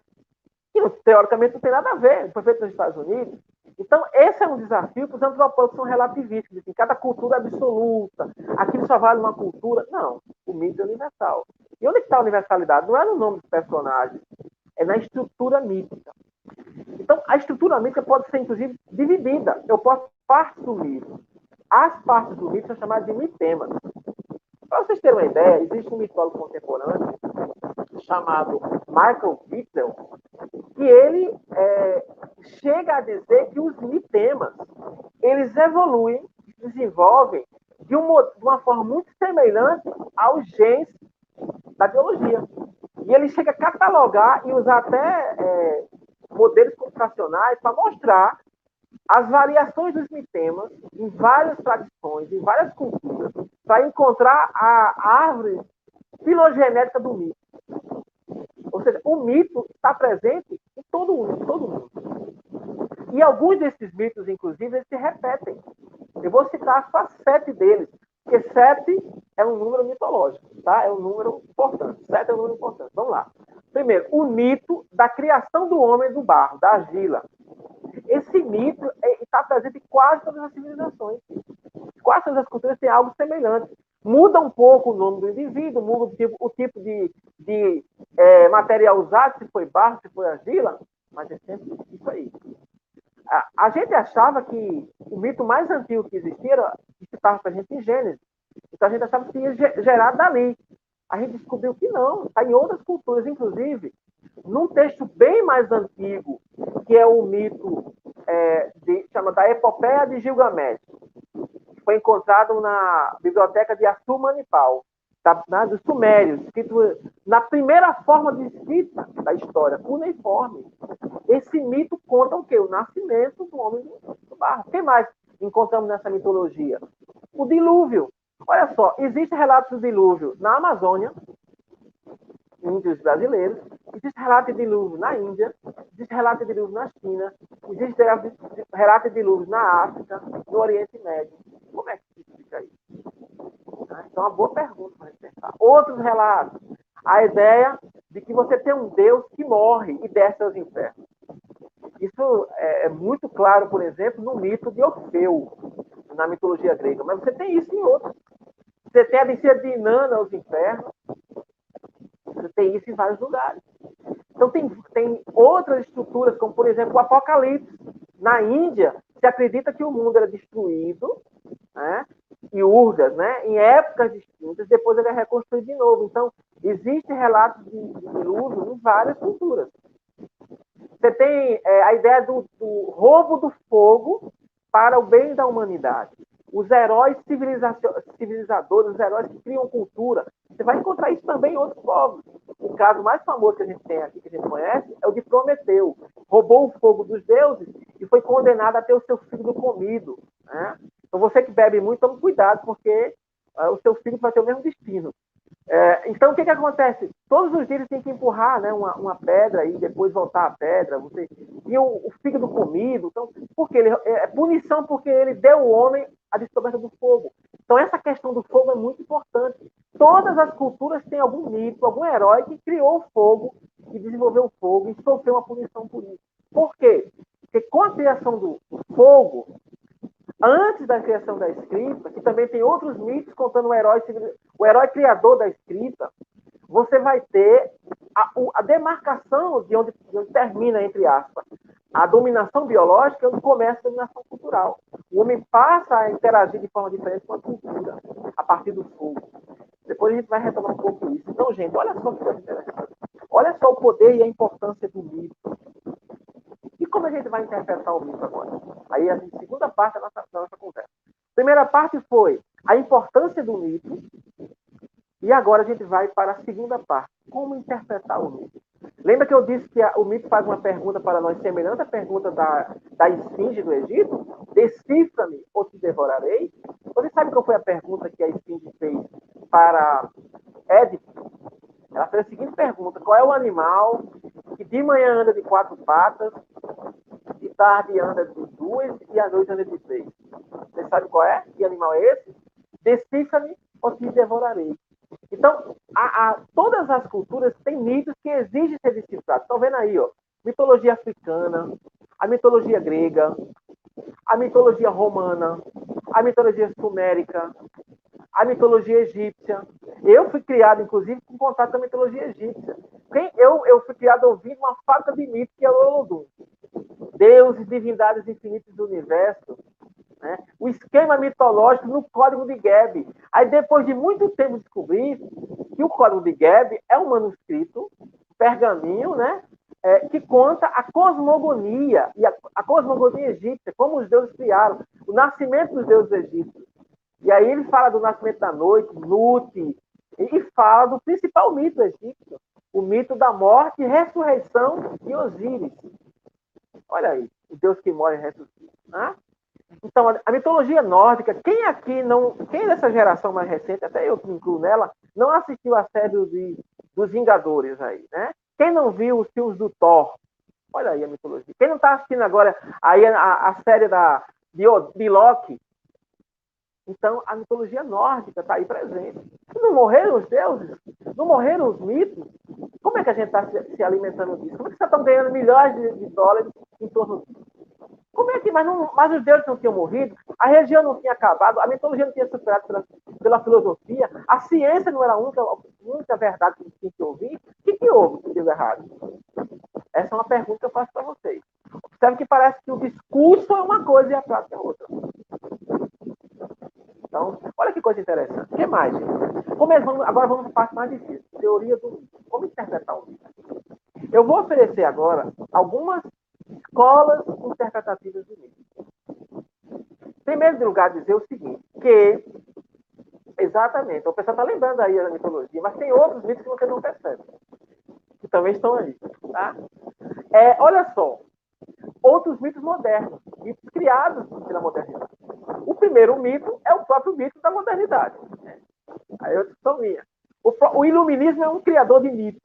que teoricamente não tem nada a ver, foi feito nos Estados Unidos. Então, esse é um desafio para os antropólogos que são relativistas. Assim, cada cultura é absoluta, aquilo só vale uma cultura. Não, o mito é universal. E onde está a universalidade? Não é no nome dos personagens, é na estrutura mítica. Então, a estrutura mítica pode ser, inclusive, dividida. Eu posso partes do mito. As partes do mito são chamadas de mitemas. Para vocês terem uma ideia, existe um mitólogo contemporâneo chamado Michael Witzel, que ele chega a dizer que os mitemas, eles evoluem, desenvolvem de uma forma muito semelhante aos genes da biologia. E ele chega a catalogar e usar até modelos computacionais para mostrar as variações dos mitemas em várias tradições, em várias culturas, para encontrar a árvore filogenética do mito. Ou seja, o mito está presente em todo mundo. E alguns desses mitos, inclusive, eles se repetem. Eu vou citar só 7 deles, porque 7 é um número mitológico, tá? É um número importante. 7 é um número importante. Vamos lá. Primeiro, o mito da criação do homem do barro, da argila. Esse mito está presente em quase todas as civilizações. Quase todas as culturas têm algo semelhante. Muda um pouco o nome do indivíduo, muda o tipo de material usado, se foi barro, se foi argila, mas é sempre isso aí. A gente achava que o mito mais antigo que existia estava presente em Gênesis. Então a gente achava que tinha gerado dali. A gente descobriu que não, está em outras culturas, inclusive, num texto bem mais antigo, que é o mito chama da Epopeia de Gilgamesh, que foi encontrado na biblioteca de Assurbanipal, dos Sumérios, escrito na primeira forma de escrita da história, cuneiforme. Esse mito conta o quê? O nascimento do homem do barro. O que mais encontramos nessa mitologia? O dilúvio. Olha só, existe relatos do dilúvio na Amazônia, índios brasileiros, existe relato de dilúvio na Índia, existe relato de dilúvio na China, existe relato de dilúvio na África, no Oriente Médio. Como é que se explica isso? Então, é uma boa pergunta para a gente pensar. Outros relatos. A ideia de que você tem um Deus que morre e desce aos infernos. Isso é muito claro, por exemplo, no mito de Orfeu, na mitologia grega. Mas você tem isso em outros. Você tem a descida de Inanna aos infernos. Você tem isso em vários lugares. Então, tem outras estruturas, como, por exemplo, o Apocalipse. Na Índia, se acredita que o mundo era destruído, né? E Urdas, né? Em épocas distintas, depois ele é reconstruído de novo. Então, existem relatos de dilúvio em várias culturas. Você tem a ideia do roubo do fogo para o bem da humanidade. Os heróis civilizadores, os heróis que criam cultura. Você vai encontrar isso também em outros povos. O caso mais famoso que a gente tem aqui, que a gente conhece, é o de Prometeu. Roubou o fogo dos deuses e foi condenado a ter o seu fígado comido, né? Então, você que bebe muito, tome cuidado, porque o seu fígado vai ter o mesmo destino. Então, o que acontece? Todos os dias ele tem que empurrar, né, uma pedra e depois voltar a pedra. E o fígado comido. Então, porque é punição porque ele deu ao homem a descoberta do fogo. Então, essa questão do fogo é muito importante. Todas as culturas têm algum mito, algum herói que criou o fogo, que desenvolveu o fogo e sofreu uma punição por isso. Por quê? Porque com a criação do fogo, antes da criação da escrita, que também tem outros mitos contando o herói criador da escrita, você vai ter a demarcação de onde termina, entre aspas, a dominação biológica e onde começa a dominação cultural. O homem passa a interagir de forma diferente com a cultura, a partir do fogo. Depois a gente vai retomar um pouco isso. Então, gente, olha só que coisa interessante. Olha só o poder e a importância do mito. E como a gente vai interpretar o mito agora? Aí a segunda parte da nossa conversa. Primeira parte foi a importância do mito. E agora a gente vai para a segunda parte. Como interpretar o mito? Lembra que eu disse que o mito faz uma pergunta para nós, semelhante à pergunta da esfinge do Egito? Decifra-me ou te devorarei? Você sabe qual foi a pergunta que a esfinge fez para Édipo? Ela fez a seguinte pergunta: qual é o animal que de manhã anda de 4 patas, de tarde anda de 2 e à noite anda de 3? Você sabe qual é? Que animal é esse? Decifra-me ou te devorarei. Então, todas as culturas têm mitos que exigem ser decifrados. Estão vendo aí, ó, mitologia africana, a mitologia grega, a mitologia romana, a mitologia sumérica, a mitologia egípcia. Eu fui criado, inclusive, com contato com a mitologia egípcia. Eu fui criado ouvindo uma fábrica de mitos que é o Olodum. Deuses, divindades infinitas do universo. Né? O esquema mitológico no Código de Gebe. Aí, depois de muito tempo, descobri que o Código de Gebe é um manuscrito, pergaminho, né? Que conta a cosmogonia, e a cosmogonia egípcia, como os deuses criaram, o nascimento dos deuses egípcios. E aí ele fala do nascimento da noite, Nut, e fala do principal mito egípcio, o mito da morte, ressurreição e Osíris. Olha aí, o Deus que morre e ressuscita. Né? Então, a mitologia nórdica, quem dessa geração mais recente, até eu que me incluo nela, não assistiu a série dos Vingadores aí, né? Quem não viu os filmes do Thor? Olha aí a mitologia. Quem não está assistindo agora aí a série de Loki? Então, a mitologia nórdica está aí presente. Não morreram os deuses? Não morreram os mitos? Como é que a gente está se alimentando disso? Como é que vocês estão ganhando milhões de dólares em torno disso? Como é que, mas os deuses não tinham morrido, a região não tinha acabado, a mitologia não tinha superado pela filosofia, a ciência não era a única verdade que tinha que ouvir? O que houve que deu errado? Essa é uma pergunta que eu faço para vocês. Observe que parece que o discurso é uma coisa e a prática é outra. Então, olha que coisa interessante. O que mais, gente? Agora vamos para a parte mais difícil. Teoria do mito. Como interpretar o mito? Eu vou oferecer agora algumas escolas interpretativas do mito. Em primeiro lugar, dizer o seguinte, que, exatamente, o pessoal está lembrando aí da mitologia, mas tem outros mitos que você não percebe, que também estão aí. Tá? Olha só, outros mitos modernos, mitos criados pela modernidade. O primeiro mito é o próprio mito da modernidade. Aí eu discussão minha. O iluminismo é um criador de mito.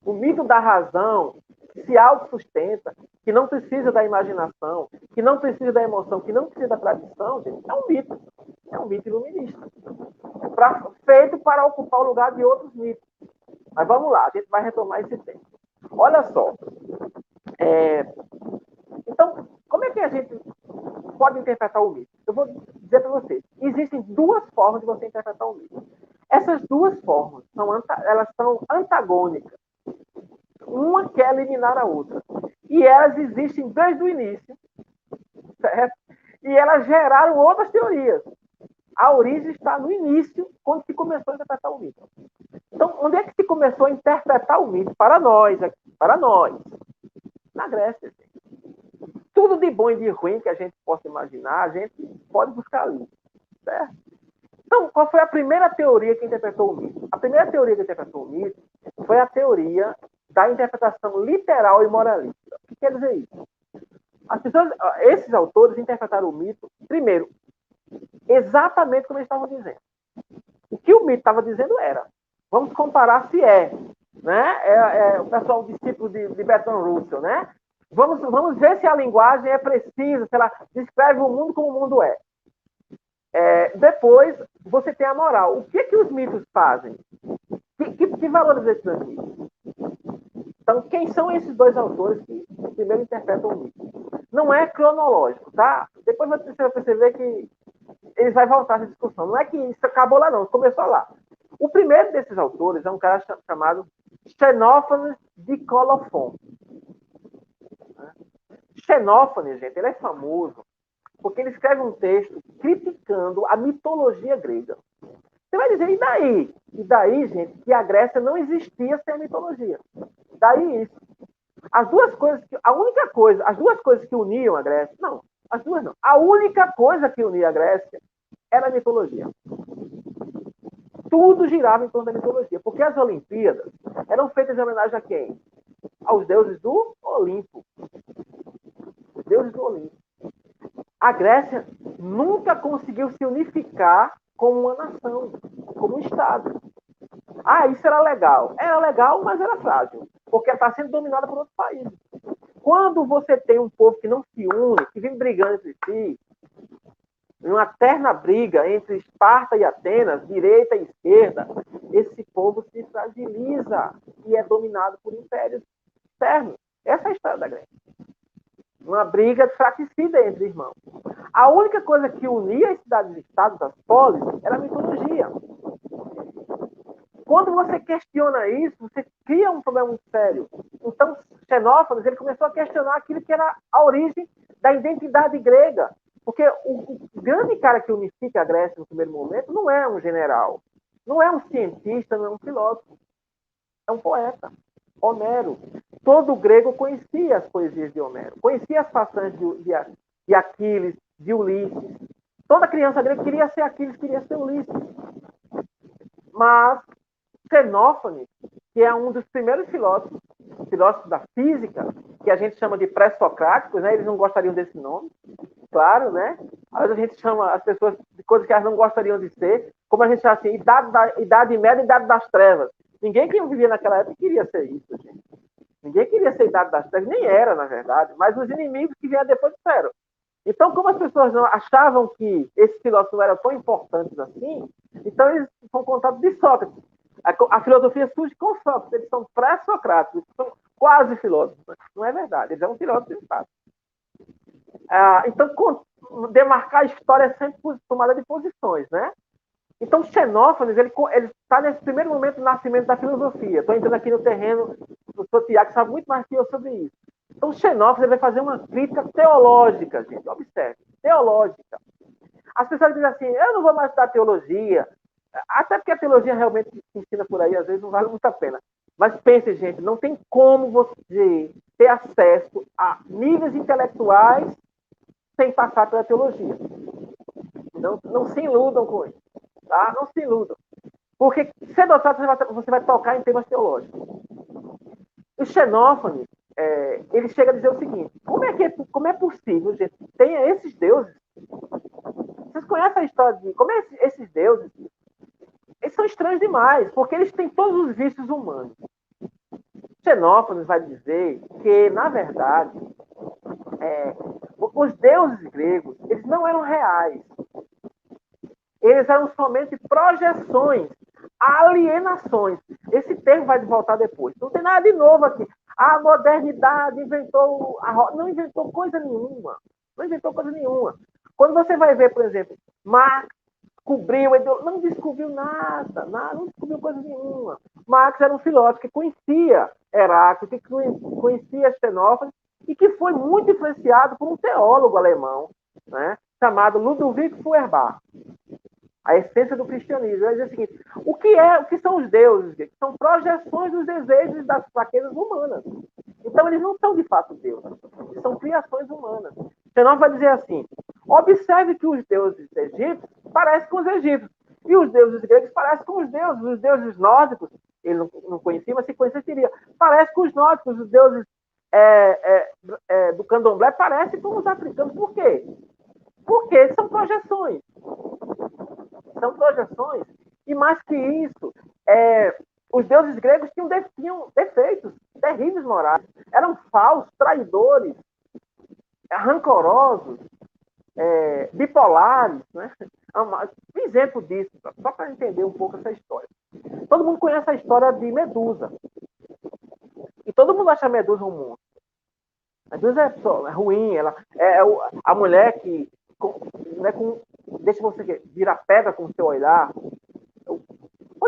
O mito da razão, que se autossustenta, que não precisa da imaginação, que não precisa da emoção, que não precisa da tradição, gente, é um mito. É um mito iluminista. Feito para ocupar o lugar de outros mitos. Mas vamos lá, a gente vai retomar esse tema. Olha só. Então, como é que a gente pode interpretar o mito? Eu vou dizer para vocês. Existem duas formas de você interpretar o mito. Essas duas formas elas são antagônicas. Uma quer eliminar a outra. E elas existem desde o início. Certo? E elas geraram outras teorias. A origem está no início, quando se começou a interpretar o mito. Então, onde é que se começou a interpretar o mito? Para nós, aqui. Para nós. Na Grécia. Tudo de bom e de ruim que a gente possa imaginar, a gente pode buscar ali. Certo? Então, qual foi a primeira teoria que interpretou o mito? A primeira teoria que interpretou o mito foi a teoria da interpretação literal e moralista. O que quer dizer isso? Esses autores interpretaram o mito, primeiro, exatamente como eles estavam dizendo. O que o mito estava dizendo era, vamos comparar se né? O pessoal discípulo de Bertrand Russell, né? Vamos ver se a linguagem é precisa, se ela descreve o mundo como o mundo é. Depois, você tem a moral. O que os mitos fazem? Que valores eles transmitem? Então, quem são esses dois autores que primeiro interpretam o mito? Não é cronológico, tá? Depois você vai perceber que eles vão voltar essa discussão. Não é que isso acabou lá, não. Começou lá. O primeiro desses autores é um cara chamado Xenófanes de Colofon. Xenófanes, gente, ele é famoso porque ele escreve um texto criticando a mitologia grega. Você vai dizer, e daí? E daí, gente, que a Grécia não existia sem a mitologia. Daí isso. As duas coisas que uniam a Grécia, não, as duas não. A única coisa que unia a Grécia era a mitologia. Tudo girava em torno da mitologia, porque as Olimpíadas eram feitas em homenagem a quem? Aos deuses do Olimpo. Os deuses do Olimpo. A Grécia nunca conseguiu se unificar como uma nação, como um Estado. Ah, isso era legal. Era legal, mas era frágil, porque está sendo dominada por outros países. Quando você tem um povo que não se une, que vive brigando entre si, uma eterna briga entre Esparta e Atenas, direita e esquerda, esse povo se fragiliza e é dominado por impérios externos. Essa é a história da Grécia. Uma briga fratricida entre irmãos. A única coisa que unia as cidades-estados, as polis, era a mitologia. Quando você questiona isso, você cria um problema muito sério. Então, Xenófanes, ele começou a questionar aquilo que era a origem da identidade grega. Porque o grande cara que unifica a Grécia no primeiro momento não é um general, não é um cientista, não é um filósofo. É um poeta. Homero. Todo grego conhecia as poesias de Homero, conhecia as façanhas de Aquiles, de Ulisses. Toda criança grega queria ser Aquiles, queria ser Ulisses. Mas Xenófanes, que é um dos primeiros filósofos da física, que a gente chama de pré-socráticos, né? Eles não gostariam desse nome, claro, né? Às vezes a gente chama as pessoas de coisas que elas não gostariam de ser, como a gente chama assim, idade média e idade das trevas. Ninguém que vivia naquela época queria ser isso, gente. Ninguém queria ser idade das trevas, nem era, na verdade, mas os inimigos que vieram depois disseram. Então, como as pessoas não achavam que esses filósofos não eram tão importantes assim, então eles são contados de Sócrates. A filosofia surge com Sócrates, eles são pré-socráticos, são quase filósofos. Não é verdade, eles são filósofos de fato. Então, demarcar a história é sempre tomada de posições, né? Então, Xenófanes, ele está nesse primeiro momento do nascimento da filosofia. Estou entrando aqui no terreno do Sotiac, que sabe muito mais que eu sobre isso. Então, Xenófanes vai fazer uma crítica teológica, gente. Observe, teológica. As pessoas dizem assim, eu não vou mais estudar teologia, até porque a teologia realmente que se ensina por aí, às vezes, não vale muito a pena. Mas pense, gente, não tem como você ter acesso a níveis intelectuais sem passar pela teologia. Não se iludam com isso. Tá? Não se iludam. Porque, cedo ou tarde, você vai tocar em temas teológicos. O Xenófanes, ele chega a dizer o seguinte, como é possível, gente, tenha esses deuses? Vocês conhecem a história de como esses deuses? Eles são estranhos demais, porque eles têm todos os vícios humanos. Xenófanes vai dizer que, na verdade, os deuses gregos, eles não eram reais. Eles eram somente projeções, alienações. Esse termo vai voltar depois. Não tem nada de novo aqui. A modernidade inventou não inventou coisa nenhuma. Não inventou coisa nenhuma. Quando você vai ver, por exemplo, Marx não descobriu nada, não descobriu coisa nenhuma. Marx era um filósofo que conhecia Heráclito, que conhecia Xenófanes e que foi muito influenciado por um teólogo alemão, né, chamado Ludwig Feuerbach. A essência do cristianismo. Ele diz o seguinte, o que são os deuses? São projeções dos desejos das fraquezas humanas. Então, eles não são de fato deuses. Eles são criações humanas. Xenófanes vai dizer assim, observe que os deuses egípcios parecem com os egípcios. E os deuses gregos parecem com os deuses. Os deuses nórdicos, ele não conhecia, mas se conheceria. Parecem com os nórdicos. Os deuses do candomblé parecem com os africanos. Por quê? Porque são projeções. São projeções. E mais que isso, os deuses gregos tinham defeitos terríveis morais. Eram falsos, traidores, rancorosos, bipolares. Né? Um exemplo disso, só para entender um pouco essa história. Todo mundo conhece a história de Medusa. E todo mundo acha a Medusa um monstro. A Medusa é ruim, ela é a mulher que deixa você virar pedra com o seu olhar.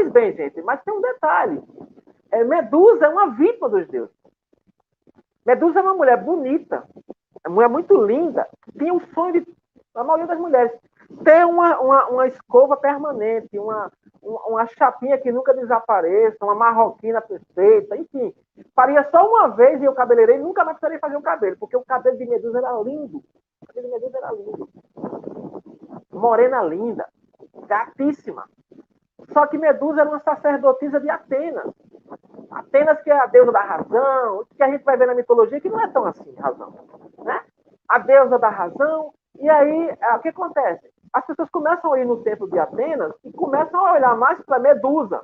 Pois bem, gente, mas tem um detalhe. Medusa é uma vítima dos deuses. Medusa é uma mulher bonita, uma mulher muito linda, tinha o sonho da maioria das mulheres ter uma escova permanente, uma chapinha que nunca desapareça, uma marroquina perfeita, enfim. Faria só uma vez e o cabeleireiro nunca mais precisaria fazer o cabelo, porque o cabelo de Medusa era lindo. O cabelo de Medusa era lindo. Morena linda, gatíssima. Só que Medusa era uma sacerdotisa de Atenas. Atenas, que é a deusa da razão, que a gente vai ver na mitologia, que não é tão assim, razão. Né? A deusa da razão. E aí, o que acontece? As pessoas começam a ir no templo de Atenas e começam a olhar mais para Medusa,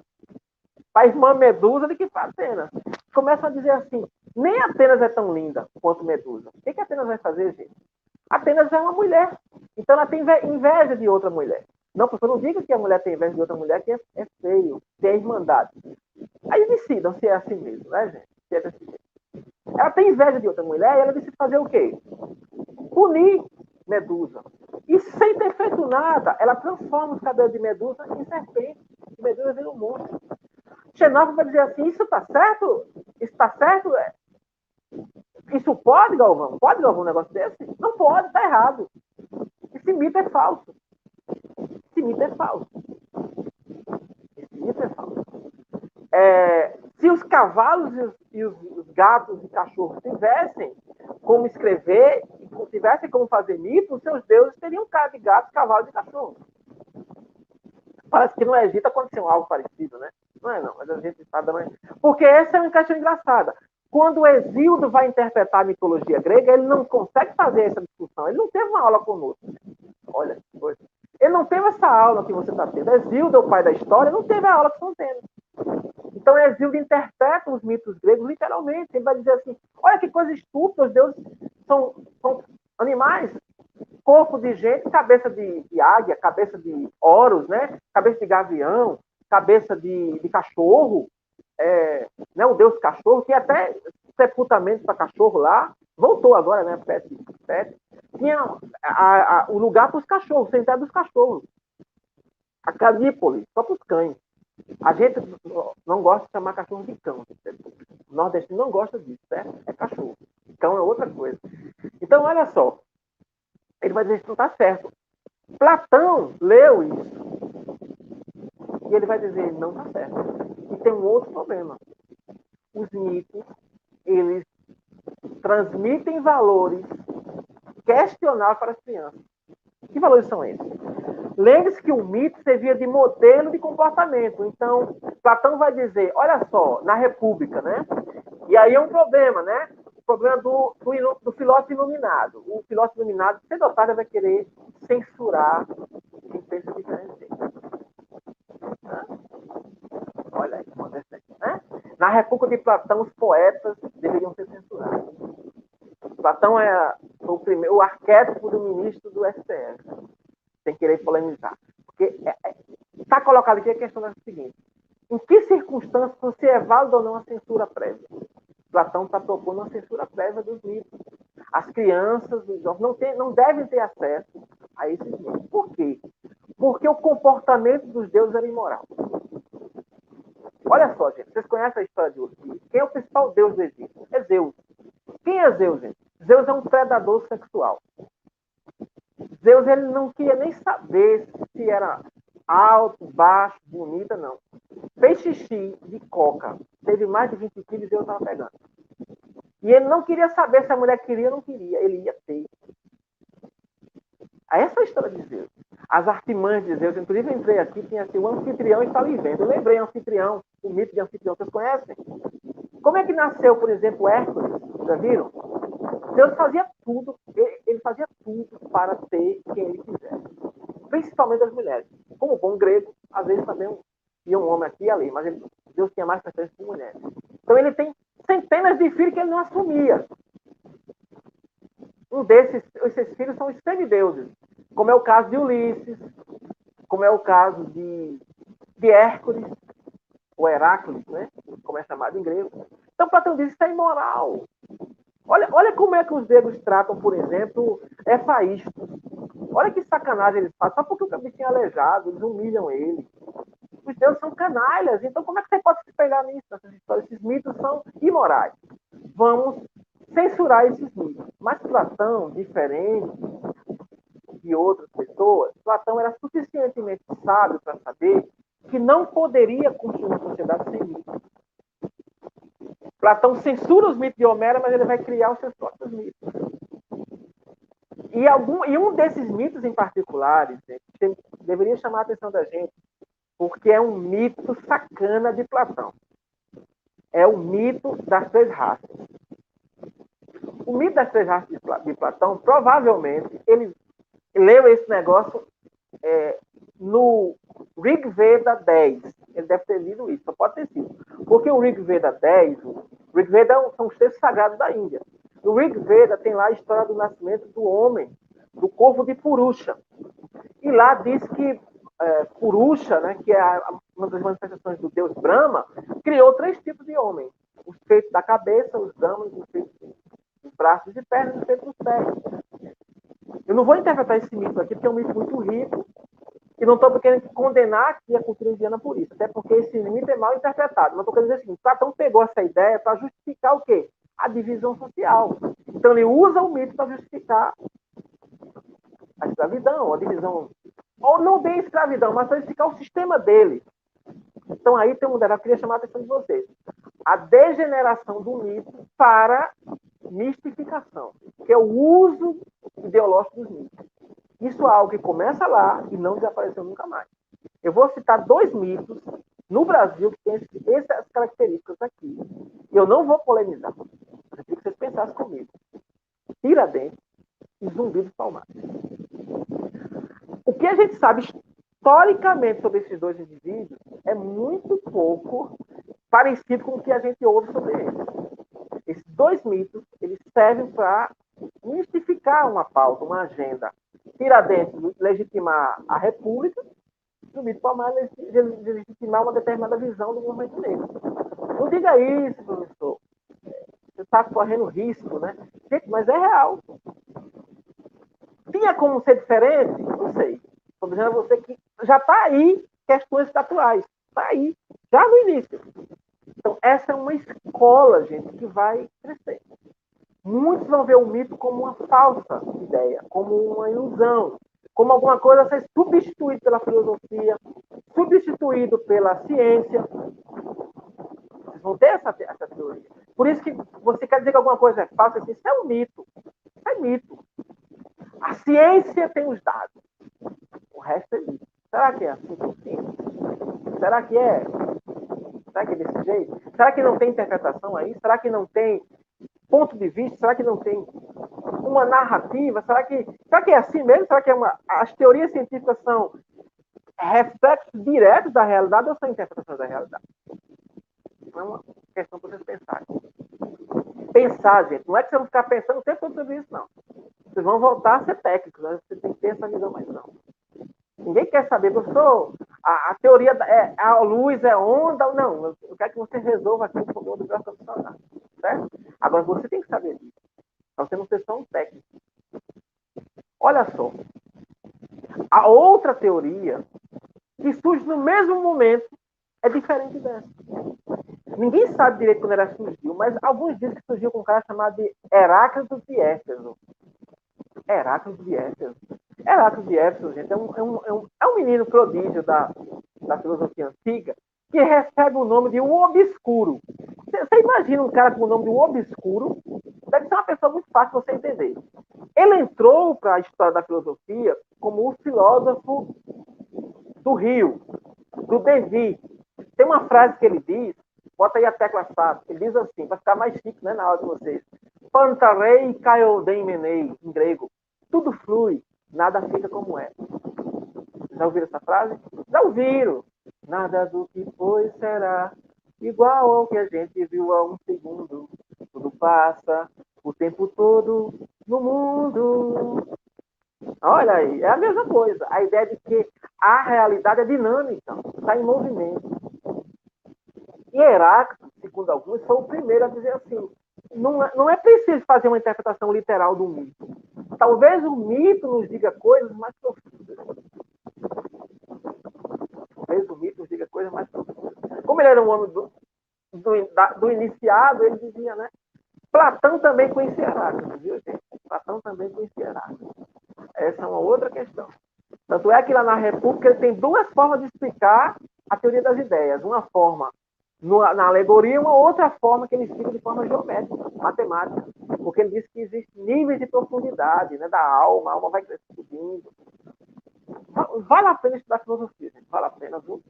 para a irmã Medusa, do que para Atenas. Começam a dizer assim, nem Atenas é tão linda quanto Medusa. O que Atenas vai fazer, gente? Atenas é uma mulher. Então ela tem inveja de outra mulher. Não, professor, não diga que a mulher tem inveja de outra mulher, que é feio, que é irmandade. Aí decidam se é assim mesmo, né, gente? Se é desse jeito. Ela tem inveja de outra mulher e ela decide fazer o quê? Punir Medusa. E sem ter feito nada, ela transforma os cabelos de Medusa em serpente. E Medusa vira um monstro. Xenófobo vai dizer assim, isso está certo? Isso está certo? Isso pode, Galvão? Pode, Galvão, um negócio desse? Não pode, está errado. Esse mito é falso. Esse mito é falso. Esse mito é falso. Se os cavalos e os gatos e cachorros tivessem como escrever, tivessem como fazer mito, os seus deuses teriam cara de gatos, cavalos e cachorros. Parece que no Egito aconteceu algo parecido, né? Não é não, mas a gente está dando... Porque essa é uma questão engraçada. Quando o Hesíodo vai interpretar a mitologia grega, ele não consegue fazer essa discussão. Ele não teve uma aula conosco. Olha que coisa. Ele não teve essa aula que você está tendo. Hesíodo é o pai da história, não teve a aula que estão tendo. Então, Hesíodo interpreta os mitos gregos literalmente. Ele vai dizer assim, olha que coisa estúpida, os deuses são animais, corpo de gente, cabeça de águia, cabeça de Horus, né? Cabeça de gavião, cabeça de cachorro, né? O deus cachorro, tem até sepultamento para cachorro lá, voltou agora, né? Pet. Tinha o lugar para os cachorros, o cemitério dos cachorros. A Calípolis, só para os cães. A gente não gosta de chamar cachorro de cão. O nordestino não gosta disso, certo? É cachorro. Cão é outra coisa. Então, olha só. Ele vai dizer que isso não está certo. Platão leu isso. E ele vai dizer, não está certo. E tem um outro problema. Os mitos, eles transmitem valores questionáveis para as crianças. Que valores são esses? Lembre-se que o mito servia de modelo de comportamento. Então, Platão vai dizer, olha só, na República, né? E aí é um problema, né? O problema do filósofo iluminado. O filósofo iluminado, cedo ou tarde, vai querer censurar quem pensa diferente dele. Olha aí, acontece aqui, né? Na República de Platão, os poetas deveriam ser censurados. Platão é o arquétipo do ministro do STF. Sem querer polemizar. Porque está colocado aqui a questão é a seguinte. Em que circunstâncias se é válido ou não a censura prévia? Platão está propondo uma censura prévia dos mitos. As crianças, os jovens, não devem ter acesso a esses mitos. Por quê? Porque o comportamento dos deuses era imoral. Olha só, gente. Vocês conhecem a história de Osíris? Quem é o principal deus do Egito? É Zeus. Quem é Zeus, gente? Zeus é um predador sexual. Zeus ele não queria nem saber se era alto, baixo, bonita, não. Fez xixi de coca, teve mais de 20 quilos e Zeus estava pegando. E ele não queria saber se a mulher queria ou não queria, ele ia ter. Essa é a história de Zeus. As artimanhas de Zeus, inclusive eu entrei aqui, tinha assim, o anfitrião está ali vendo. Eu lembrei anfitrião, o mito de anfitrião, vocês conhecem? Como é que nasceu, por exemplo, Hércules? Já viram? Deus fazia tudo, ele fazia tudo para ter quem ele quisesse. Principalmente as mulheres. Como bom grego, às vezes também ia um homem aqui e ali, mas Deus tinha mais preferência por mulheres. Então ele tem centenas de filhos que ele não assumia. Esses filhos são os semideuses, como é o caso de Ulisses, como é o caso de Hércules, ou Heráclides, né? Como é chamado em grego. Então Platão diz que isso é imoral. Olha como é que os gregos tratam, por exemplo, Éfaístos. Olha que sacanagem eles fazem. Só porque o bichinho é aleijado, eles humilham ele. Os deuses são canalhas. Então, como é que você pode se espelhar nisso, nessas histórias? Esses mitos são imorais. Vamos censurar esses mitos. Mas Platão, diferente de outras pessoas, Platão era suficientemente sábio para saber que não poderia construir uma sociedade sem mitos. Platão censura os mitos de Homero, mas ele vai criar os seus próprios mitos. E um desses mitos em particular, gente, deveria chamar a atenção da gente, porque é um mito sacana de Platão. É o mito das três raças. O mito das três raças de Platão, provavelmente, ele leu esse negócio no Rig Veda 10. Ele deve ter lido isso, só pode ter sido. Porque o Rig Veda 10, o Rig Veda são os textos sagrados da Índia. No Rig Veda tem lá a história do nascimento do homem, do corpo de Purusha. E lá diz que Purusha, né, que é uma das manifestações do deus Brahma, criou 3 tipos de homens. Os feitos da cabeça, os Brahmas, os feitos dos braços e pernas e os feitos dos pés. Eu não vou interpretar esse mito aqui, porque é um mito muito rico, e não estou querendo condenar aqui a cultura indiana por isso, até porque esse mito é mal interpretado. Mas estou querendo dizer o seguinte, Platão pegou essa ideia para justificar o quê? A divisão social. Então ele usa o mito para justificar a escravidão, a divisão, ou não bem escravidão, mas para justificar o sistema dele. Então aí tem um eu queria chamar a atenção de vocês. A degeneração do mito para mistificação, que é o uso ideológico dos mitos. Isso é algo que começa lá e não desapareceu nunca mais. Eu vou citar 2 mitos no Brasil que têm essas características aqui. Eu não vou polemizar. Eu queria que vocês pensassem comigo. Tiradentes e Zumbi dos Palmares. O que a gente sabe historicamente sobre esses 2 indivíduos é muito pouco parecido com o que a gente ouve sobre eles. Esses 2 mitos, eles servem para mistificar uma pauta, uma agenda. Tiradentes legitimar a República, Zumbi dos Palmares legitimar uma determinada visão do movimento negro. Não diga isso, professor. Você está correndo risco, né? Gente, mas é real. Tinha como ser diferente? Não sei. Estou dizendo a você que já está aí questões atuais. Está aí, já no início. Então, essa é uma escola, gente, que vai crescer. Muitos vão ver o mito como uma falsa ideia, como uma ilusão, como alguma coisa a ser substituída pela filosofia, substituído pela ciência. Vocês vão ter essa teoria. Por isso que você quer dizer que alguma coisa é falsa, isso é um mito. Isso é mito. A ciência tem os dados. O resto é mito. Será que é assim com ciência? Será que é? Será que é desse jeito? Será que não tem interpretação aí? Será que não tem ponto de vista? Será que não tem uma narrativa? Será que é assim mesmo? Será que as teorias científicas são reflexos diretos da realidade ou são interpretações da realidade? É uma questão para vocês pensarem. Pensar, gente. Não é que vocês vão ficar pensando o tempo todo sobre isso, não. Vocês vão voltar a ser técnicos. Né? Você tem que ter essa visão mais não. Ninguém quer saber, professor, a teoria a luz é onda ou não. Eu quero que você resolva aqui o problema do grau condicionado. Certo? Agora, você tem que saber disso. Para você não ser só um técnico. Olha só. A outra teoria que surge no mesmo momento é diferente dessa. Ninguém sabe direito quando ela surgiu, mas alguns dizem que surgiu com um cara chamado de Heráclito de Éfeso. Heráclito de Éfeso. Heráclito de Éfeso, gente, é um menino prodígio da filosofia antiga que recebe o nome de O Obscuro. Você imagina um cara com o nome de O Obscuro? Deve ser uma pessoa muito fácil de você entender. Ele entrou para a história da filosofia como o filósofo do Rio, do Devi. Tem uma frase que ele diz, bota aí a tecla SAP, ele diz assim, para ficar mais chique, né, na aula de vocês. Pantarei kaiodenmenei, em grego. Tudo flui, nada fica como é. Já ouviram essa frase? Já ouviram. Nada do que foi será igual ao que a gente viu há um segundo. Tudo passa o tempo todo no mundo. Olha aí, é a mesma coisa. A ideia de que a realidade é dinâmica, está em movimento. E Heráclito, segundo alguns, foi o primeiro a dizer assim, não é preciso fazer uma interpretação literal do mito. Talvez o mito nos diga coisas mais profundas. como ele era um homem do iniciado, ele dizia, né? Platão também conhecia Heráclito, viu, gente? Platão também conhecia Heráclito. Essa é uma outra questão. Tanto é que lá na República ele tem duas formas de explicar a teoria das ideias. Uma forma na alegoria e uma outra forma que ele explica de forma geométrica, matemática. Porque ele diz que existem níveis de profundidade, né, da alma, a alma vai subindo. Vale a pena estudar filosofia, gente. Vale a pena, viu?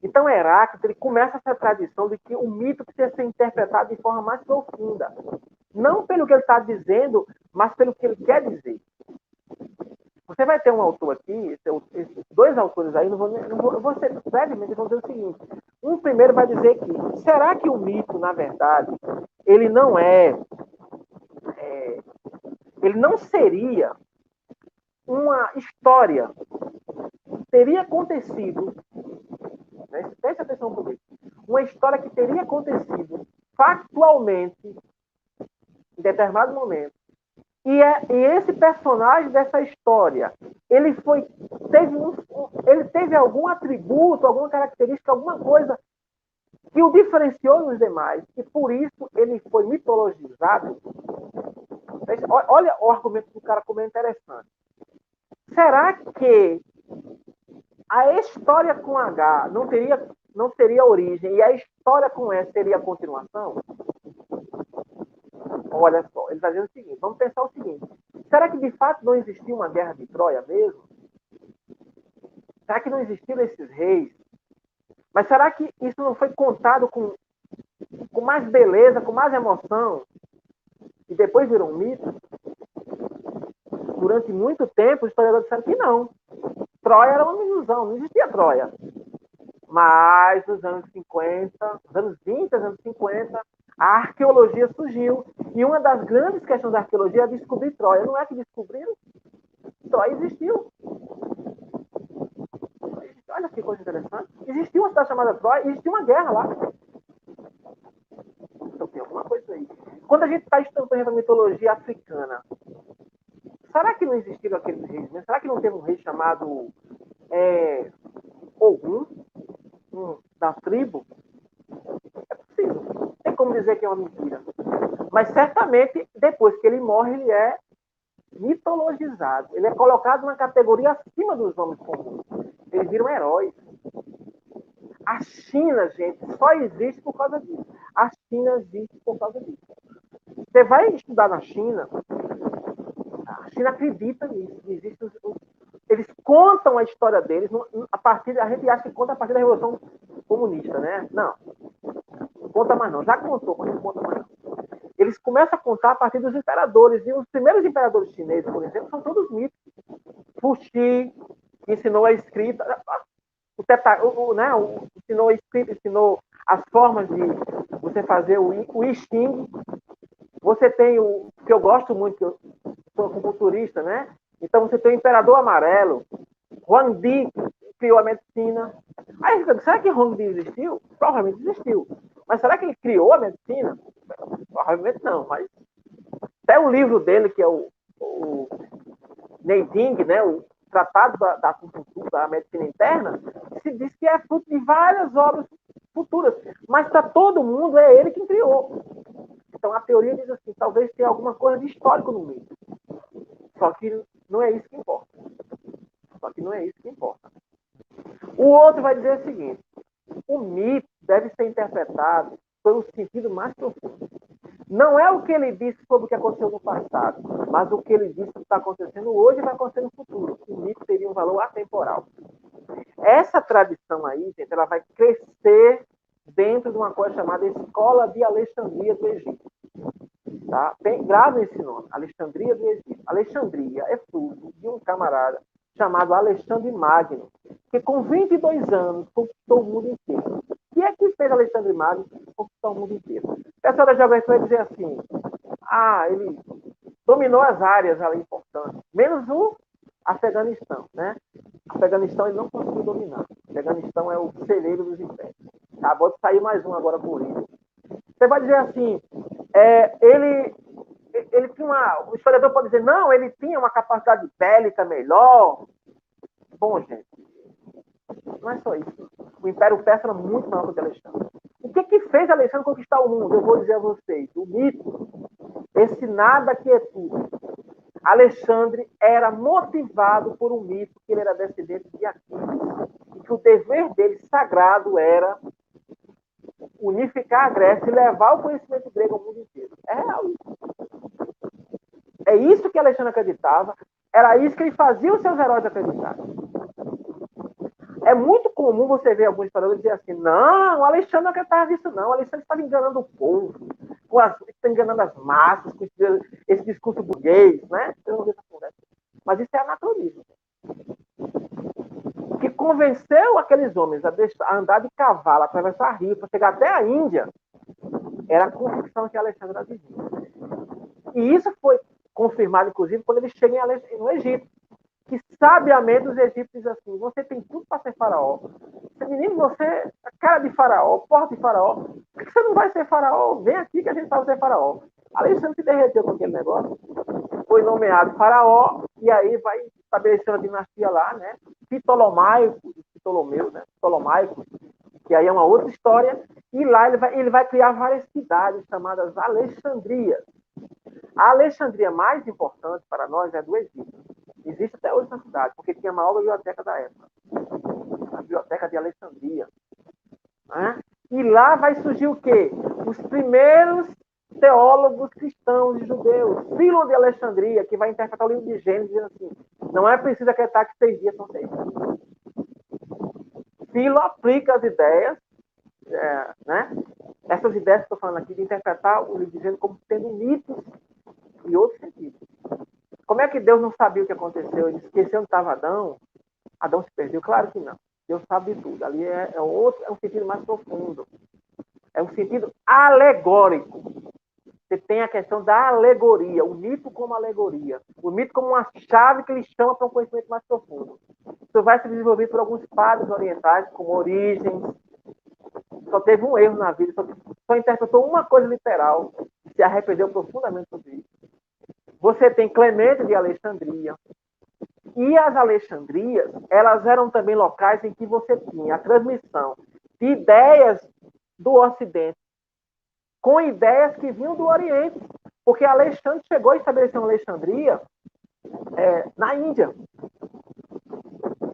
Então, Heráclito, ele começa essa tradição de que o mito precisa ser interpretado de forma mais profunda. Não pelo que ele está dizendo, mas pelo que ele quer dizer. Você vai ter um autor aqui, esses dois autores aí, eu vou ser brevemente, vão dizer o seguinte. Um primeiro vai dizer que, será que o mito, na verdade, ele não ele não seria uma história que teria acontecido, né? Preste atenção comigo, uma história que teria acontecido factualmente em determinado momento. E esse personagem dessa história, ele teve algum atributo, alguma característica, alguma coisa que o diferenciou dos demais, e por isso ele foi mitologizado. Olha o argumento do cara como é interessante. Será que a história com H não teria origem e a história com S teria a continuação? Olha só, ele está dizendo o seguinte, vamos pensar o seguinte, será que de fato não existiu uma guerra de Troia mesmo? Será que não existiram esses reis? Mas será que isso não foi contado com mais beleza, com mais emoção, e depois virou um mito? Durante muito tempo, os historiadores disseram que não. Troia era uma ilusão, não existia Troia. Mas nos anos 50, nos anos 20, nos anos 50, a arqueologia surgiu. E uma das grandes questões da arqueologia é descobrir Troia. Não é que descobriram? Troia existiu. Olha que coisa interessante. Existiu uma cidade chamada Troia, existiu uma guerra lá. Então tem alguma coisa aí. Quando a gente está estudando, por exemplo, a mitologia africana, será que não existiram aqueles reis? Né? Será que não teve um rei chamado Ogum, da tribo? É possível. Não tem como dizer que é uma mentira. Mas certamente, depois que ele morre, ele é mitologizado. Ele é colocado numa categoria acima dos homens comuns. Eles viram heróis. A China, gente, só existe por causa disso. A China existe por causa disso. Você vai estudar na China, a China acredita nisso. Eles contam a história deles a gente acha que conta a partir da Revolução Comunista, né? Não conta mais não. Já contou, mas não conta mais não. Eles começam a contar a partir dos imperadores. E os primeiros imperadores chineses, por exemplo, são todos mitos. Fuxi, que ensinou a escrita, ensinou a escrita, ensinou as formas de você fazer o I Ching. Você tem o que eu gosto muito, que eu sou culturista, né? Então você tem o Imperador Amarelo, Huangdi, que criou a medicina. Aí você diz, será que Huangdi existiu? Provavelmente existiu. Mas será que ele criou a medicina? Provavelmente não, mas até o livro dele, que é o Neiding, né, o Tratado da Acupuntura, da Medicina Interna, se diz que é fruto de várias obras futuras. Mas para todo mundo é ele quem criou. Então a teoria diz assim, talvez tenha alguma coisa de histórico no meio. Só que não é isso que importa. O outro vai dizer o seguinte, o mito deve ser interpretado pelo sentido mais profundo. Não é o que ele disse sobre o que aconteceu no passado, mas o que ele disse que está acontecendo hoje e vai acontecer no futuro. O mito teria um valor atemporal. Essa tradição aí, gente, ela vai crescer dentro de uma coisa chamada Escola de Alexandria do Egito. Tá? Grave esse nome, Alexandria do Egito. Alexandria é fruto de um camarada chamado Alexandre Magno, que com 22 anos conquistou o mundo inteiro. O que é que fez Alexandre Magno conquistar o mundo inteiro? O pessoal da geografia vai dizer assim, ele dominou as áreas ali importantes, menos o Afeganistão, né? O Afeganistão ele não conseguiu dominar. O Afeganistão é o celeiro dos impérios. Acabou de sair mais um agora por isso. Você vai dizer assim, ele tinha o historiador pode dizer, não, ele tinha uma capacidade bélica melhor. Bom, gente, não é só isso. O Império Persa era muito maior que o de Alexandre. fez Alexandre conquistar o mundo? Eu vou dizer a vocês, o mito, esse nada que é tudo. Alexandre era motivado por um mito que ele era descendente de Aquiles e que o dever dele sagrado era unificar a Grécia e levar o conhecimento grego ao mundo inteiro. É real isso. É isso que Alexandre acreditava, era isso que ele fazia os seus heróis acreditarem. É muito comum você ver alguns historiadores dizer assim, não, Alexandre não acreditava nisso não, Alexandre estava enganando o povo, está enganando as massas, com esse discurso burguês, né? Mas isso é anacronismo. O que convenceu aqueles homens a andar de cavalo, atravessar rio, para chegar até a Índia, era a convicção que Alexandre era divino. E isso foi confirmado, inclusive, quando ele chega no Egito. Que sabiamente os egípcios dizem assim, você tem tudo para ser faraó. Menino, você, a cara de faraó, porta de faraó, por que você não vai ser faraó? Vem aqui que a gente vai ser faraó. Alexandre se derreteu com aquele negócio, foi nomeado faraó, e aí vai estabelecer uma dinastia lá, né? Ptolomeu, né? Ptolomaico, que aí é uma outra história, e lá ele vai criar várias cidades chamadas Alexandrias. A Alexandria mais importante para nós é do Egito. Existe até hoje na cidade, porque tinha a maior biblioteca da época. A Biblioteca de Alexandria. Né? E lá vai surgir o quê? Os primeiros teólogos cristãos e judeus. Filo de Alexandria, que vai interpretar o livro de Gênesis, dizendo assim, não é preciso acreditar que 6 dias são 6 dias. Filo aplica as ideias, né? Essas ideias que estou falando aqui, de interpretar o livro de Gênesis como tendo mitos e outros sentidos. Como é que Deus não sabia o que aconteceu? Ele esqueceu onde estava Adão? Adão se perdeu? Claro que não. Deus sabe de tudo. Ali é um sentido mais profundo. É um sentido alegórico. Você tem a questão da alegoria, o mito como alegoria. O mito como uma chave que ele chama para um conhecimento mais profundo. Isso vai se desenvolver por alguns padres orientais, como Orígenes. Só teve um erro na vida, só interpretou uma coisa literal e se arrependeu profundamente sobre isso. Você tem Clemente de Alexandria. E as Alexandrias, elas eram também locais em que você tinha a transmissão de ideias do Ocidente com ideias que vinham do Oriente. Porque Alexandre chegou a estabelecer uma Alexandria na Índia.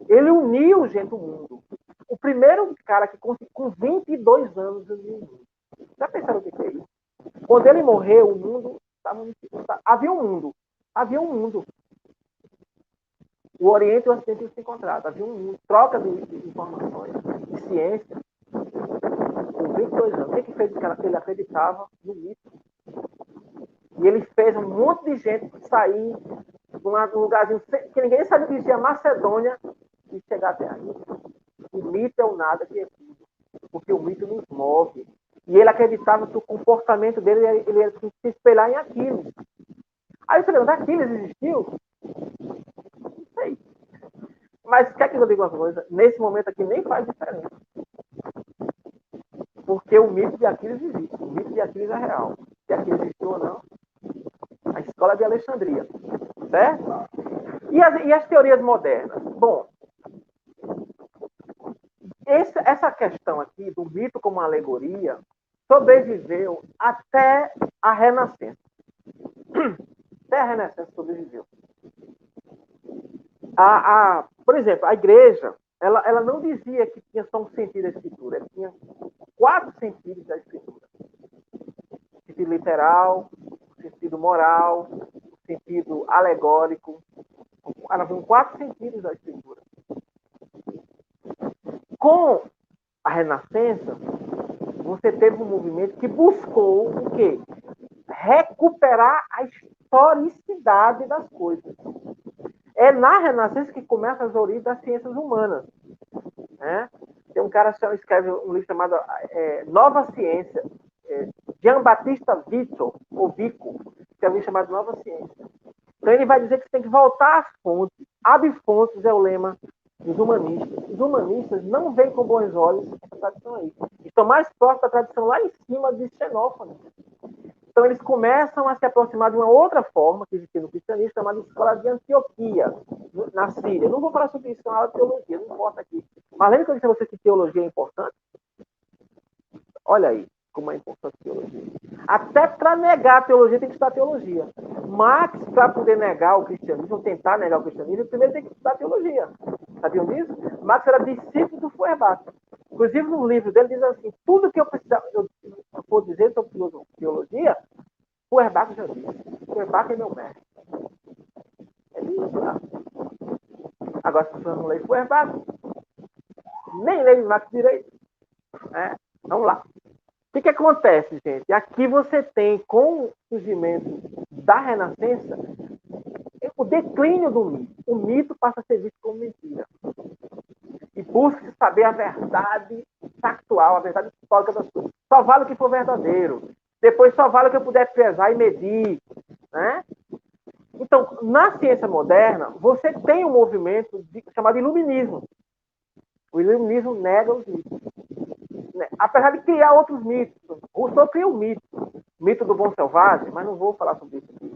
Ele uniu, gente, o mundo. O primeiro cara que conseguiu, com 22 anos, uniu o mundo. Já pensaram o que é isso? Quando ele morreu, o mundo... Havia um mundo. O Oriente e o Ocidente tinham se encontrado. Havia um mundo. Troca de informações, de ciência. Com 22 anos. O que fez o cara? Ele acreditava no mito. E ele fez um monte de gente sair de um lugarzinho que ninguém sabia que existia, Macedônia, e chegar até aí. O mito é o nada que é tudo. Porque o mito nos move. E ele acreditava que o comportamento dele ele ia se espelhar em Aquiles. Aí você pergunta, Aquiles existiu? Não sei. Mas quer que eu diga uma coisa? Nesse momento aqui nem faz diferença. Porque o mito de Aquiles existe. O mito de Aquiles é real. Se Aquiles existiu ou não. A escola de Alexandria. Certo? E as teorias modernas? Bom, essa questão aqui do mito como uma alegoria sobreviveu até a Renascença. Até a Renascença sobreviveu. Por exemplo, a igreja, ela não dizia que tinha só um sentido da escritura, ela tinha 4 sentidos da escritura. O sentido literal, o sentido moral, o sentido alegórico. Ela tem 4 sentidos da escritura. Com a Renascença, você teve um movimento que buscou o quê? Recuperar a historicidade das coisas. É na Renascença que começam as origens das ciências humanas. Né? Tem um cara que escreve um livro chamado Nova Ciência, Giambattista Vico, que é um livro chamado Nova Ciência. Então ele vai dizer que você tem que voltar às fontes. Ab fontes é o lema dos humanistas. Os humanistas não veem com bons olhos essa tradição aí. Estão mais próximos da tradição lá em cima de Xenófanes. Então, eles começam a se aproximar de uma outra forma que existia no cristianismo, chamada Escola de Antioquia, na Síria. Não vou falar sobre isso, é uma aula de teologia, não importa aqui. Mas lembra que eu disse a vocês que teologia é importante? Olha aí. como é importante a teologia. Até para negar a teologia, tem que estudar teologia. Marx, para poder negar o cristianismo, tentar negar o cristianismo, primeiro tem que estudar teologia. Sabiam disso? Marx era discípulo do Feuerbach. Inclusive, no livro dele, diz assim, tudo que eu for dizer sobre teologia, Feuerbach já disse. Feuerbach é meu mestre. É isso lá. Agora, as pessoas não leem Feuerbach, nem leem Marx direito. Vamos lá. O que acontece, gente? Aqui você tem, com o surgimento da Renascença, o declínio do mito. O mito passa a ser visto como mentira. E busca saber a verdade factual, a verdade histórica das coisas. Só vale o que for verdadeiro. Depois só vale o que eu puder pesar e medir. Né? Então, na ciência moderna, você tem um movimento chamado iluminismo. O iluminismo nega os mitos. Apesar de criar outros mitos. Rousseau cria um mito. Mito do bom selvagem, mas não vou falar sobre isso aqui.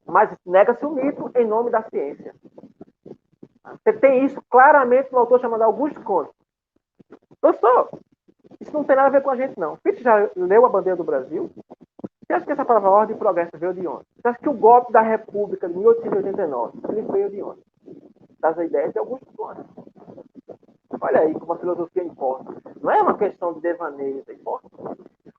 Mas nega-se o mito em nome da ciência. Você tem isso claramente no autor chamado Auguste Comte. Professor, isso não tem nada a ver com a gente, não. Você já leu A Bandeira do Brasil? Você acha que essa palavra ordem e progresso veio de onde? Você acha que o golpe da República de 1889, ele veio de onde? Das ideias de Auguste Comte. Olha aí como a filosofia importa. Não é uma questão de devaneio, importa.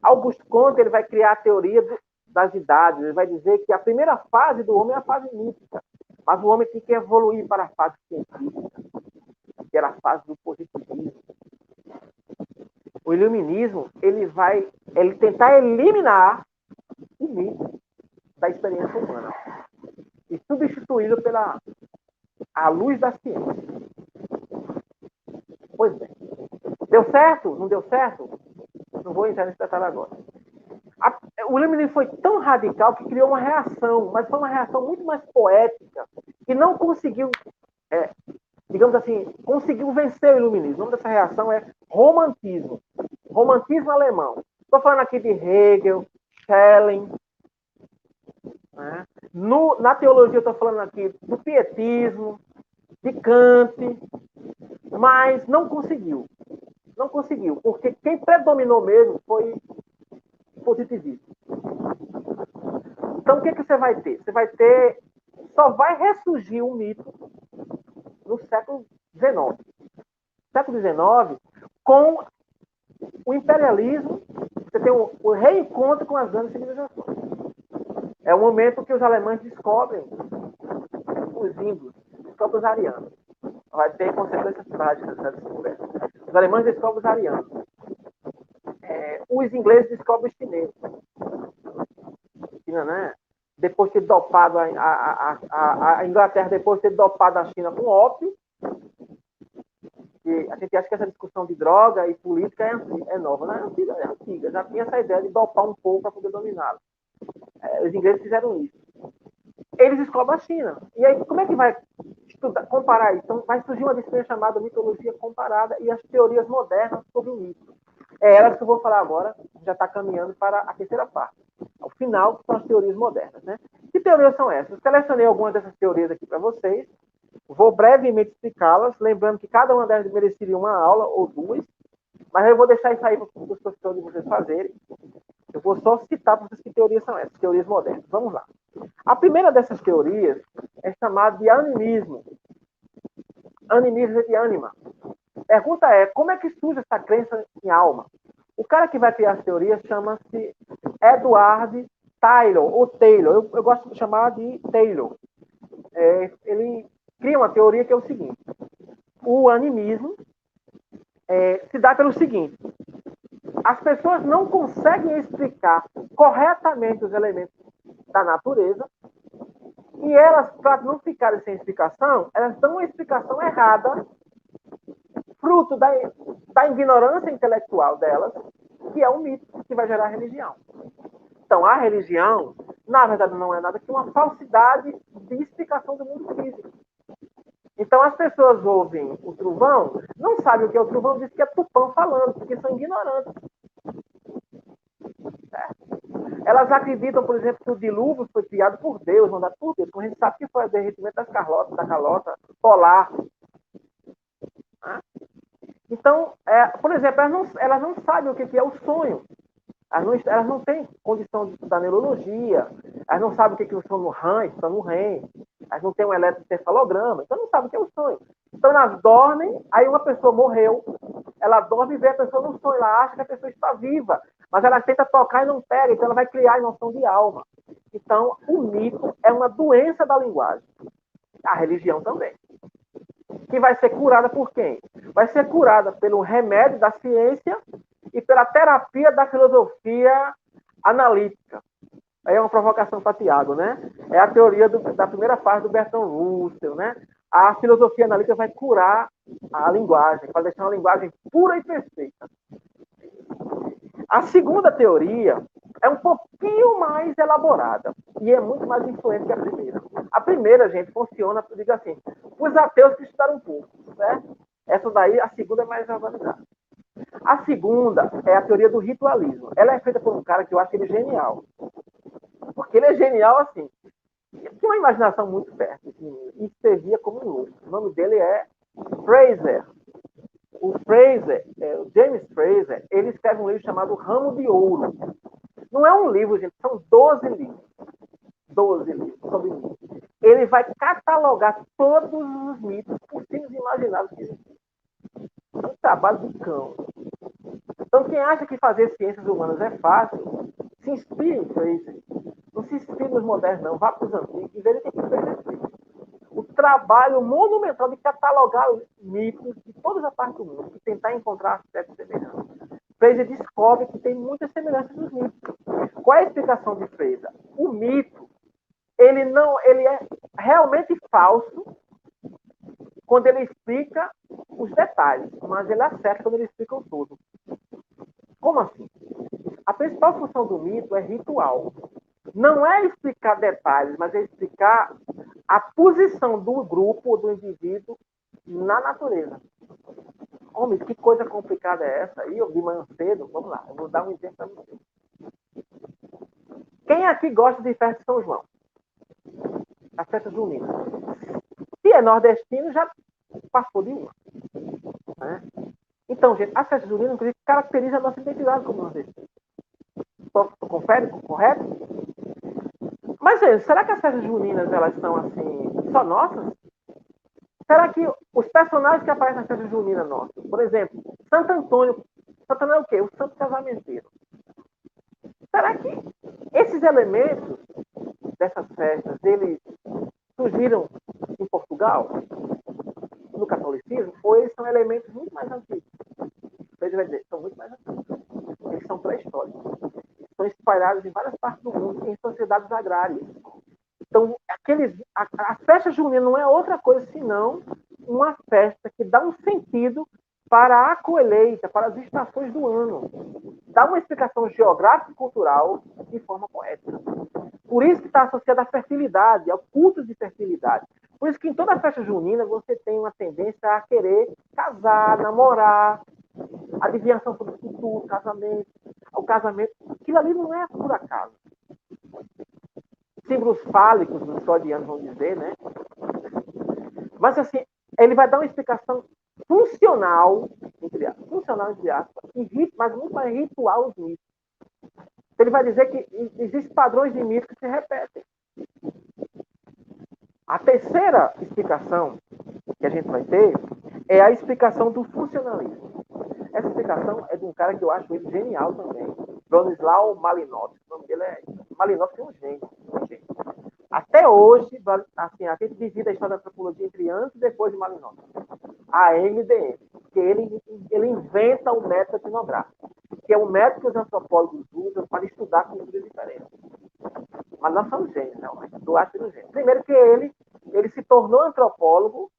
Auguste Comte, ele vai criar a teoria das idades. Ele vai dizer que a primeira fase do homem é a fase mítica. Mas o homem tem que evoluir para a fase científica, que era a fase do positivismo. O iluminismo, ele vai tentar eliminar o mito da experiência humana e substituí-lo pela a luz da ciência. Pois bem. Deu certo? Não deu certo? Não vou entrar nesse detalhe agora. O iluminismo foi tão radical que criou uma reação, mas foi uma reação muito mais poética, que não conseguiu, digamos assim, conseguiu vencer o iluminismo. O nome dessa reação é romantismo. Romantismo alemão. Estou falando aqui de Hegel, Schelling. Né? Na teologia, estou falando aqui do pietismo, de Kant, mas não conseguiu. Não conseguiu, porque quem predominou mesmo foi o positivismo. Então, o que você vai ter? Você vai ter... Só vai ressurgir um mito no século XIX. Século XIX, com o imperialismo, você tem o reencontro com as grandes civilizações. É o momento que os alemães descobrem os índios, descobrem os arianos. Vai ter consequências trágicas nessa descoberta. Os alemães descobrem os arianos. Os ingleses descobrem os chineses. China, né? Depois de ter dopado a Inglaterra, depois de ter dopado a China com ópio, que a gente acha que essa discussão de droga e política é nova. Não é antiga. Já tinha essa ideia de dopar um pouco para poder dominá-lo. Os ingleses fizeram isso. Eles descobrem a China. E aí, como é que vai comparar isso? Então, vai surgir uma disciplina chamada mitologia comparada e as teorias modernas sobre o mito. É ela que eu vou falar agora, já está caminhando para a terceira parte. Ao final, são as teorias modernas. Né? Que teorias são essas? Eu selecionei algumas dessas teorias aqui para vocês. Vou brevemente explicá-las, lembrando que cada uma delas mereceria uma aula ou duas, mas eu vou deixar isso aí para os professores de vocês fazerem. Eu vou só citar para vocês que teorias são essas, teorias modernas. Vamos lá. A primeira dessas teorias é chamada de animismo. Animismo de ânima. A pergunta é, como é que surge essa crença em alma? O cara que vai criar as teorias chama-se Edward Taylor, ou Taylor. Eu gosto de chamar de Taylor. Ele cria uma teoria que é o seguinte. O animismo se dá pelo seguinte. As pessoas não conseguem explicar corretamente os elementos da natureza e elas, para não ficarem sem explicação, elas dão uma explicação errada, fruto da ignorância intelectual delas, que é um mito que vai gerar religião. Então, a religião, na verdade, não é nada que uma falsidade de explicação do mundo físico. Então, as pessoas ouvem o trovão, não sabem o que é o trovão, dizem que é Tupã falando, porque são ignorantes. Certo? Elas acreditam, por exemplo, que o dilúvio foi criado por Deus, mandado por Deus, como a gente sabe que foi o derretimento da calota polar. Então, por exemplo, elas não sabem o que é o sonho. Elas não têm condição de estudar neurologia, elas não sabem o que é o sono REM, elas não têm um eletroencefalograma, então não sabem o que é o sonho. Então elas dormem, aí uma pessoa morreu, ela dorme e vê a pessoa no sonho, ela acha que a pessoa está viva, mas ela tenta tocar e não pega, então ela vai criar a noção de alma. Então, o mito é uma doença da linguagem. A religião também. Que vai ser curada por quem? Vai ser curada pelo remédio da ciência e pela terapia da filosofia analítica. Aí é uma provocação para Tiago, né? É a teoria da primeira parte do Bertrand Russell, né? A filosofia analítica vai curar a linguagem, vai deixar uma linguagem pura e perfeita. A segunda teoria é um pouquinho mais elaborada e é muito mais influente que a primeira. A primeira, gente, funciona, digo assim, os ateus que estudaram um pouco, certo? Essa daí, a segunda é mais avançada. A segunda é a teoria do ritualismo. Ela é feita por um cara que eu acho ele genial. Porque ele é genial, assim, ele tem uma imaginação muito fértil, assim, e servia como um louco. O nome dele é Fraser. O James Fraser, ele escreve um livro chamado Ramo de Ouro. Não é um livro, gente, são 12 livros. 12 livros sobre mitos. Ele vai catalogar todos os mitos possíveis e imagináveis que existem. É um trabalho do cão. Então, quem acha que fazer ciências humanas é fácil, se inspire em Fraser. Não se inspire nos modernos, não. Vá para os antigos e veja o que Fraser fez. O trabalho monumental de catalogar mitos de toda a parte do mundo e tentar encontrar aspectos semelhantes. Fraser descobre que tem muitas semelhanças nos mitos. Qual é a explicação de Fraser? O mito, ele é realmente falso quando ele explica os detalhes, mas ele acerta quando ele explica o todo. Como assim? A principal função do mito é ritual. Não é explicar detalhes, mas é explicar a posição do grupo ou do indivíduo na natureza. Homem, que coisa complicada é essa? Aí eu de manhã cedo, vamos lá, eu vou dar um exemplo para vocês. Quem aqui gosta de festa de São João? A festa junina. Se é nordestino, já passou de uma. Né? Então, gente, a festa junina, inclusive, caracteriza a nossa identidade como nordestino. Confere? Correto? Mas, gente, será que as festas juninas, elas são, assim, só nossas? Será que os personagens que aparecem na festa junina nossa, por exemplo, Santo Antônio, Santo Antônio é o quê? O santo casamenteiro. Será que esses elementos dessas festas, eles surgiram em Portugal, no catolicismo, ou eles são elementos muito mais antigos? Ele vai dizer, são muito mais antigos. Eles são pré-históricos. Estão espalhados em várias partes do mundo, em sociedades agrárias. Então, a festa junina não é outra coisa senão uma festa que dá um sentido para a colheita, para as estações do ano. Dá uma explicação geográfica e cultural de forma poética. Por isso que está associada à fertilidade, ao culto de fertilidade. Por isso que em toda festa junina você tem uma tendência a querer casar, namorar, adivinhação sobre o futuro, casamento. O casamento, aquilo ali não é por acaso. Símbolos fálicos, os freudianos vão dizer, né? Mas, assim, ele vai dar uma explicação funcional, entre aspas, mas muito mais ritual os mitos. Ele vai dizer que existem padrões de mitos que se repetem. A terceira explicação que a gente vai ter é a explicação do funcionalismo. Essa explicação é de um cara que eu acho ele genial também, Bronislaw Malinowski. O nome dele é Malinowski, é um gênio. Até hoje, assim, a gente divide a história da antropologia entre antes e depois de Malinowski. A MDM, porque ele inventa o método etnográfico, que é o método que os antropólogos usam para estudar culturas diferentes. Mas nós somos gênios, realmente. Eu acho ele um gênio. Primeiro que ele se tornou antropólogo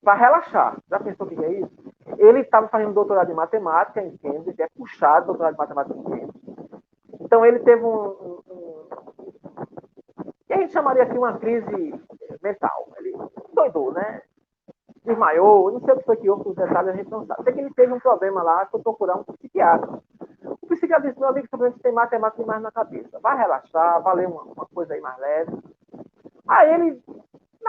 para relaxar. Já pensou o que é isso? Ele estava fazendo doutorado em matemática em Cambridge, é puxado doutorado em matemática em Cambridge. Então ele teve que a gente chamaria aqui uma crise mental. Ele doidou, né? Desmaiou, não sei o que foi que houve, os detalhes a gente não sabe. Sei que ele teve um problema lá, foi procurar um psiquiatra. O psiquiatra disse, meu amigo, você tem matemática demais na cabeça. Vai relaxar, vai ler uma coisa aí mais leve. Aí ele,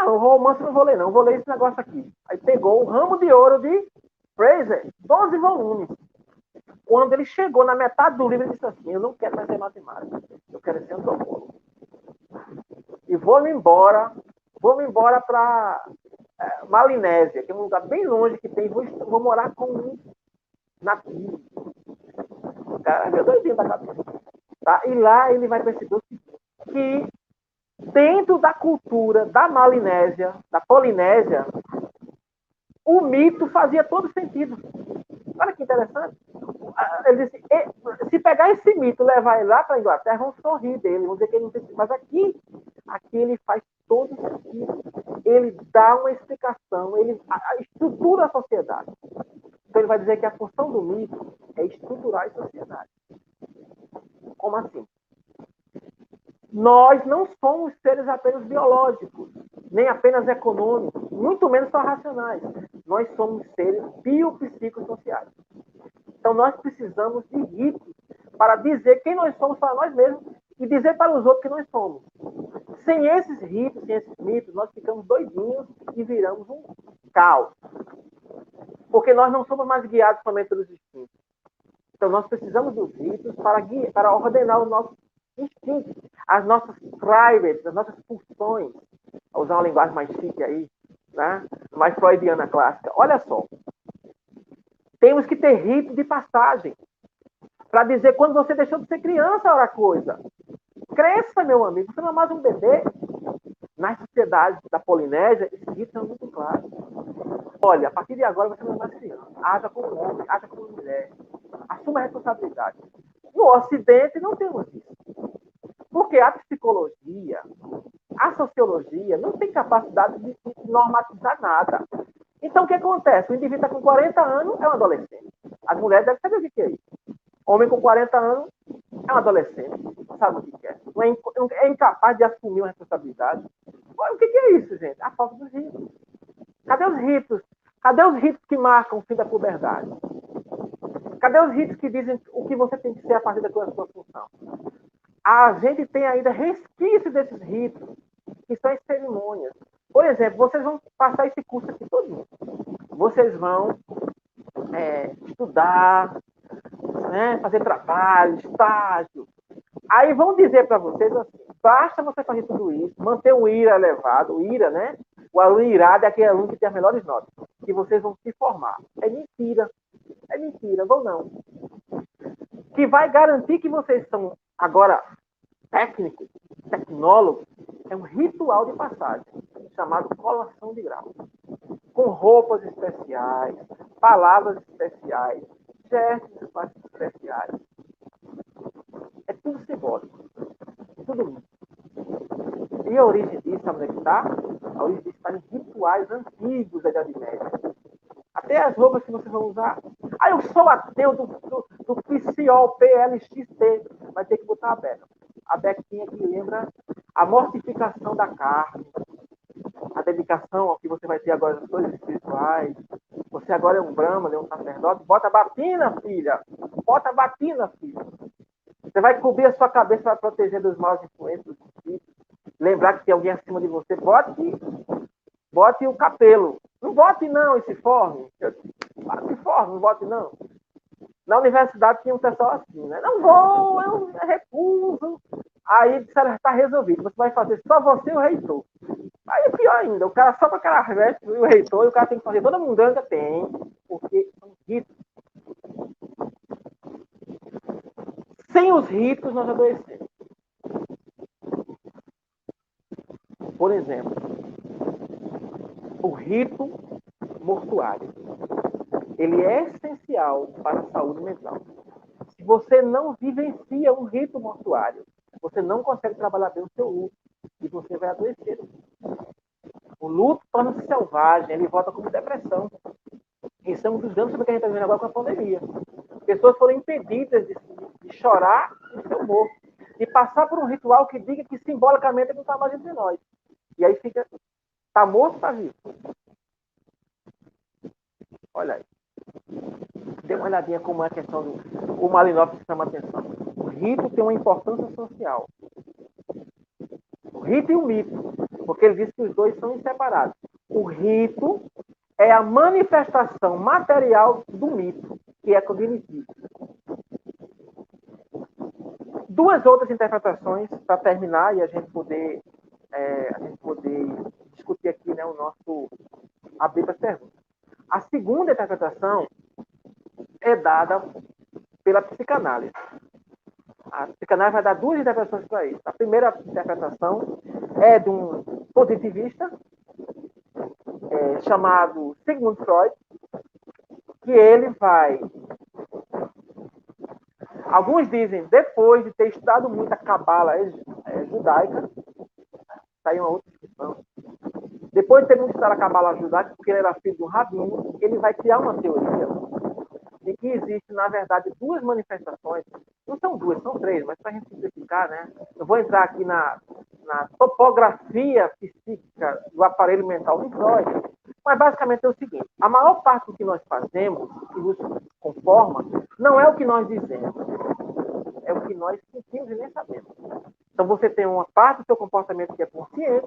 Não, romance eu não vou ler, não. Vou ler esse negócio aqui. Aí pegou o Ramo de Ouro de Fraser, 12 volumes. Quando ele chegou na metade do livro, ele disse assim: eu não quero mais ser matemática, eu quero ser antropólogo. E vou-me embora para Malinésia, que é um lugar bem longe que tem. Vou morar com um nativo. O cara é meio doidinho da cabeça. Tá? E lá ele vai perceber o seguinte, que dentro da cultura da Malinésia, da Polinésia, o mito fazia todo sentido. Olha que interessante. Ele disse, se pegar esse mito e levar ele lá para a Inglaterra, vão sorrir dele, vão dizer que ele não tem sentido. Mas aqui ele faz todo sentido. Ele dá uma explicação, ele estrutura a sociedade. Então ele vai dizer que a função do mito é estruturar a sociedade. Como assim? Nós não somos seres apenas biológicos, nem apenas econômicos, muito menos só racionais. Nós somos seres biopsicossociais. Então, nós precisamos de ritos para dizer quem nós somos para nós mesmos e dizer para os outros que nós somos. Sem esses ritos, sem esses mitos, nós ficamos doidinhos e viramos um caos. Porque nós não somos mais guiados somente pelos instintos. Então, nós precisamos dos ritos para ordenar os nossos instintos, as nossas privates, as nossas pulsões. Vou usar uma linguagem mais chique aí, né? Mais freudiana clássica. Olha só. Temos que ter rito de passagem para dizer quando você deixou de ser criança, ora coisa. Cresça, meu amigo. Você não é mais um bebê. Nas sociedades da Polinésia, esses ritos são muito claros. Olha, a partir de agora você não é mais criança. Haja como homem, haja como mulher. Assuma a responsabilidade. No Ocidente não temos isso. Porque a psicologia, a sociologia não tem capacidade de normatizar nada. Então, o que acontece? O indivíduo está com 40 anos, é um adolescente. As mulheres devem saber o que é isso. Homem com 40 anos é um adolescente. Não sabe o que é. Não é incapaz de assumir uma responsabilidade. O que é isso, gente? A falta dos ritos. Cadê os ritos? Cadê os ritos que marcam o fim da puberdade? Cadê os ritos que dizem o que você tem que ser a partir da sua função? A gente tem ainda resquício desses ritos, que são as cerimônias. Por exemplo, vocês vão passar esse curso aqui todo. Vocês vão estudar, né, fazer trabalho, estágio. Aí vão dizer para vocês assim, basta você fazer tudo isso, manter o IRA elevado, o IRA, né? O aluno irado é aquele aluno que tem as melhores notas, que vocês vão se formar. É mentira, vou não. Que vai garantir que vocês são agora técnicos, tecnólogos, é um ritual de passagem, chamado colação de grau. Com roupas especiais, palavras especiais, gestos especiais. É tudo simbólico. Tudo isso. E a origem disso, sabe onde é que está? A origem disso está em rituais antigos da Idade Média. Até as roupas que vocês vão usar. Eu sou ateu do PCO, PLXT. Vai ter que botar a beca. A bequinha que lembra a mortificação da carne, a dedicação ao que você vai ter agora nas coisas espirituais. Você agora é um brahmana, é um sacerdote. Bota a batina, filha. Bota a batina, filha. Você vai cobrir a sua cabeça para proteger dos maus influências dos espíritos. Lembrar que tem alguém acima de você. Bote o capelo. Não bote não esse forme. Se forme, não bote não. Na universidade tinha um pessoal assim, né? Não vou, eu recuso. Aí disseram, está resolvido. Você vai fazer só você e o reitor. Aí é pior ainda. O cara só com aquela veste, o reitor, e o cara tem que fazer toda mundanga. Tem. Porque são ritos. Sem os ritos, nós adoecemos. Por exemplo, o rito mortuário. Ele é essencial para a saúde mental. Se você não vivencia um rito mortuário, você não consegue trabalhar bem o seu luto. E você vai adoecer. O luto torna-se selvagem, ele volta como depressão. Esse é um dos danos que a gente está vendo agora com a pandemia. Pessoas foram impedidas de chorar no seu morto. De passar por um ritual que diga que simbolicamente ele não está mais entre nós. E aí fica, está morto, está vivo. Olha aí. Dê uma olhadinha como é a questão do... O Malinov chama a atenção. O rito tem uma importância social. O rito e o mito. porque ele diz que os dois são inseparáveis. O rito é a manifestação material do mito, que é cognitivo. Duas outras interpretações para terminar e a gente poder discutir aqui, né, o nosso abrir para as perguntas. A segunda interpretação é dada pela psicanálise. A psicanálise vai dar duas interpretações para isso. A primeira interpretação é de um positivista chamado Sigmund Freud, que ele vai... Alguns dizem, depois de ter estudado muito a cabala judaica, está aí uma outra discussão, depois de ter muito estudado a cabala judaica, porque ele era filho de um rabino, ele vai criar uma teoria de que existe, na verdade, duas manifestações, não são duas, são três, mas para a gente simplificar, né? Eu vou entrar aqui na topografia psíquica do aparelho mental de Freud, mas basicamente é o seguinte: a maior parte do que nós fazemos, que nos conforma, não é o que nós dizemos, é o que nós sentimos e nem sabemos. Então você tem uma parte do seu comportamento que é consciente,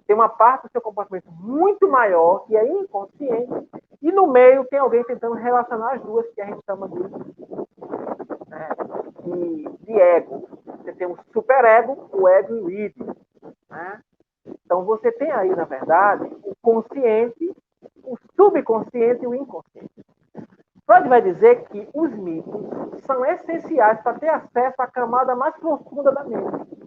tem uma parte do seu comportamento muito maior, que é inconsciente, e no meio tem alguém tentando relacionar as duas, que a gente chama de ego. Você tem um superego, o ego e o id. Né? Então você tem aí, na verdade, o consciente, o subconsciente e o inconsciente. Freud vai dizer que os mitos são essenciais para ter acesso à camada mais profunda da mente.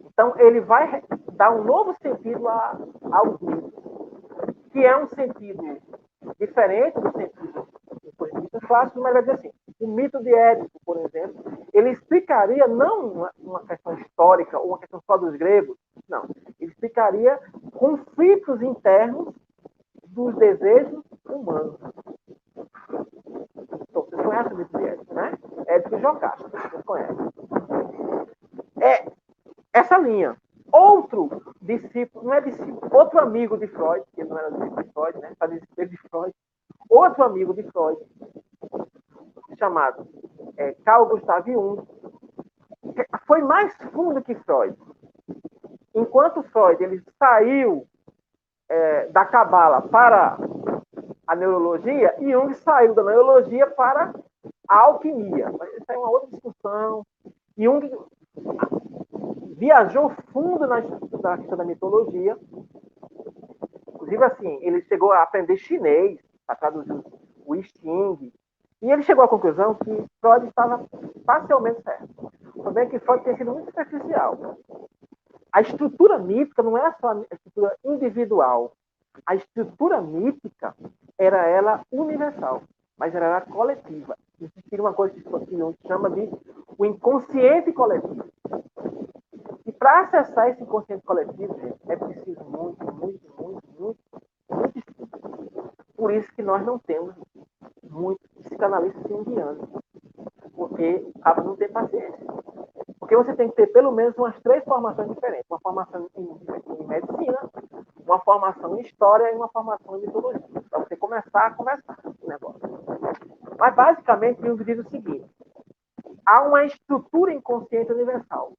Então, ele vai dar um novo sentido aos mitos, que é um sentido diferente do sentido dos mitos clássicos, mas vai dizer assim, o mito de Édipo, por exemplo, ele explicaria não uma questão histórica ou uma questão só dos gregos, não. Ele explicaria conflitos internos dos desejos humanos. Então, vocês conhecem o mito de Édipo, né? Édipo e Jocasta, vocês conhecem. É essa linha. Outro discípulo, não é discípulo, outro amigo de Freud, que não era discípulo de Freud, né? Para discípulo de Freud, outro amigo de Freud, chamado Carl Gustav Jung, foi mais fundo que Freud. Enquanto Freud ele saiu da cabala para a neurologia, Jung saiu da neurologia para a alquimia. Isso é uma outra discussão. Jung viajou fundo na questão da mitologia. Inclusive, assim, ele chegou a aprender chinês para traduzir o I Ching. E ele chegou à conclusão que Freud estava parcialmente certo. Também que Freud tinha sido muito superficial. A estrutura mítica não era só a estrutura individual. A estrutura mítica era ela universal, mas era ela coletiva. Existia uma coisa que Jung chama de o inconsciente coletivo. E para acessar esse inconsciente coletivo, gente, é preciso muito estudo. Por isso que nós não temos muitos psicanalistas junguianos, porque acaba não ter paciência. Porque você tem que ter pelo menos umas 3 formações diferentes. Uma formação em medicina, uma formação em história e uma formação em mitologia. Para você começar a conversar o negócio. Mas, basicamente, Jung diz o seguinte: há uma estrutura inconsciente universal,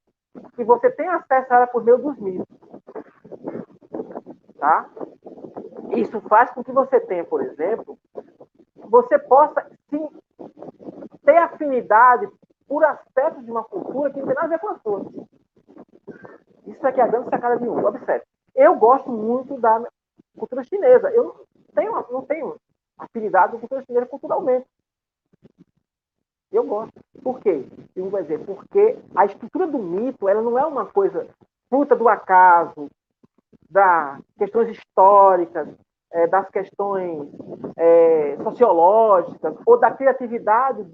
que você tem acesso a ela por meio dos mitos. Tá? Isso faz com que você tenha, por exemplo, você possa sim, ter afinidade por aspectos de uma cultura que não tem nada a ver com a sua. Isso aqui é a grande sacada de Jung. Observe. Eu gosto muito da cultura chinesa. Eu não tenho afinidade com a cultura chinesa culturalmente. Eu gosto. Por quê? Jung vai dizer, porque a estrutura do mito ela não é uma coisa fruta do acaso, das questões históricas, das questões sociológicas ou da criatividade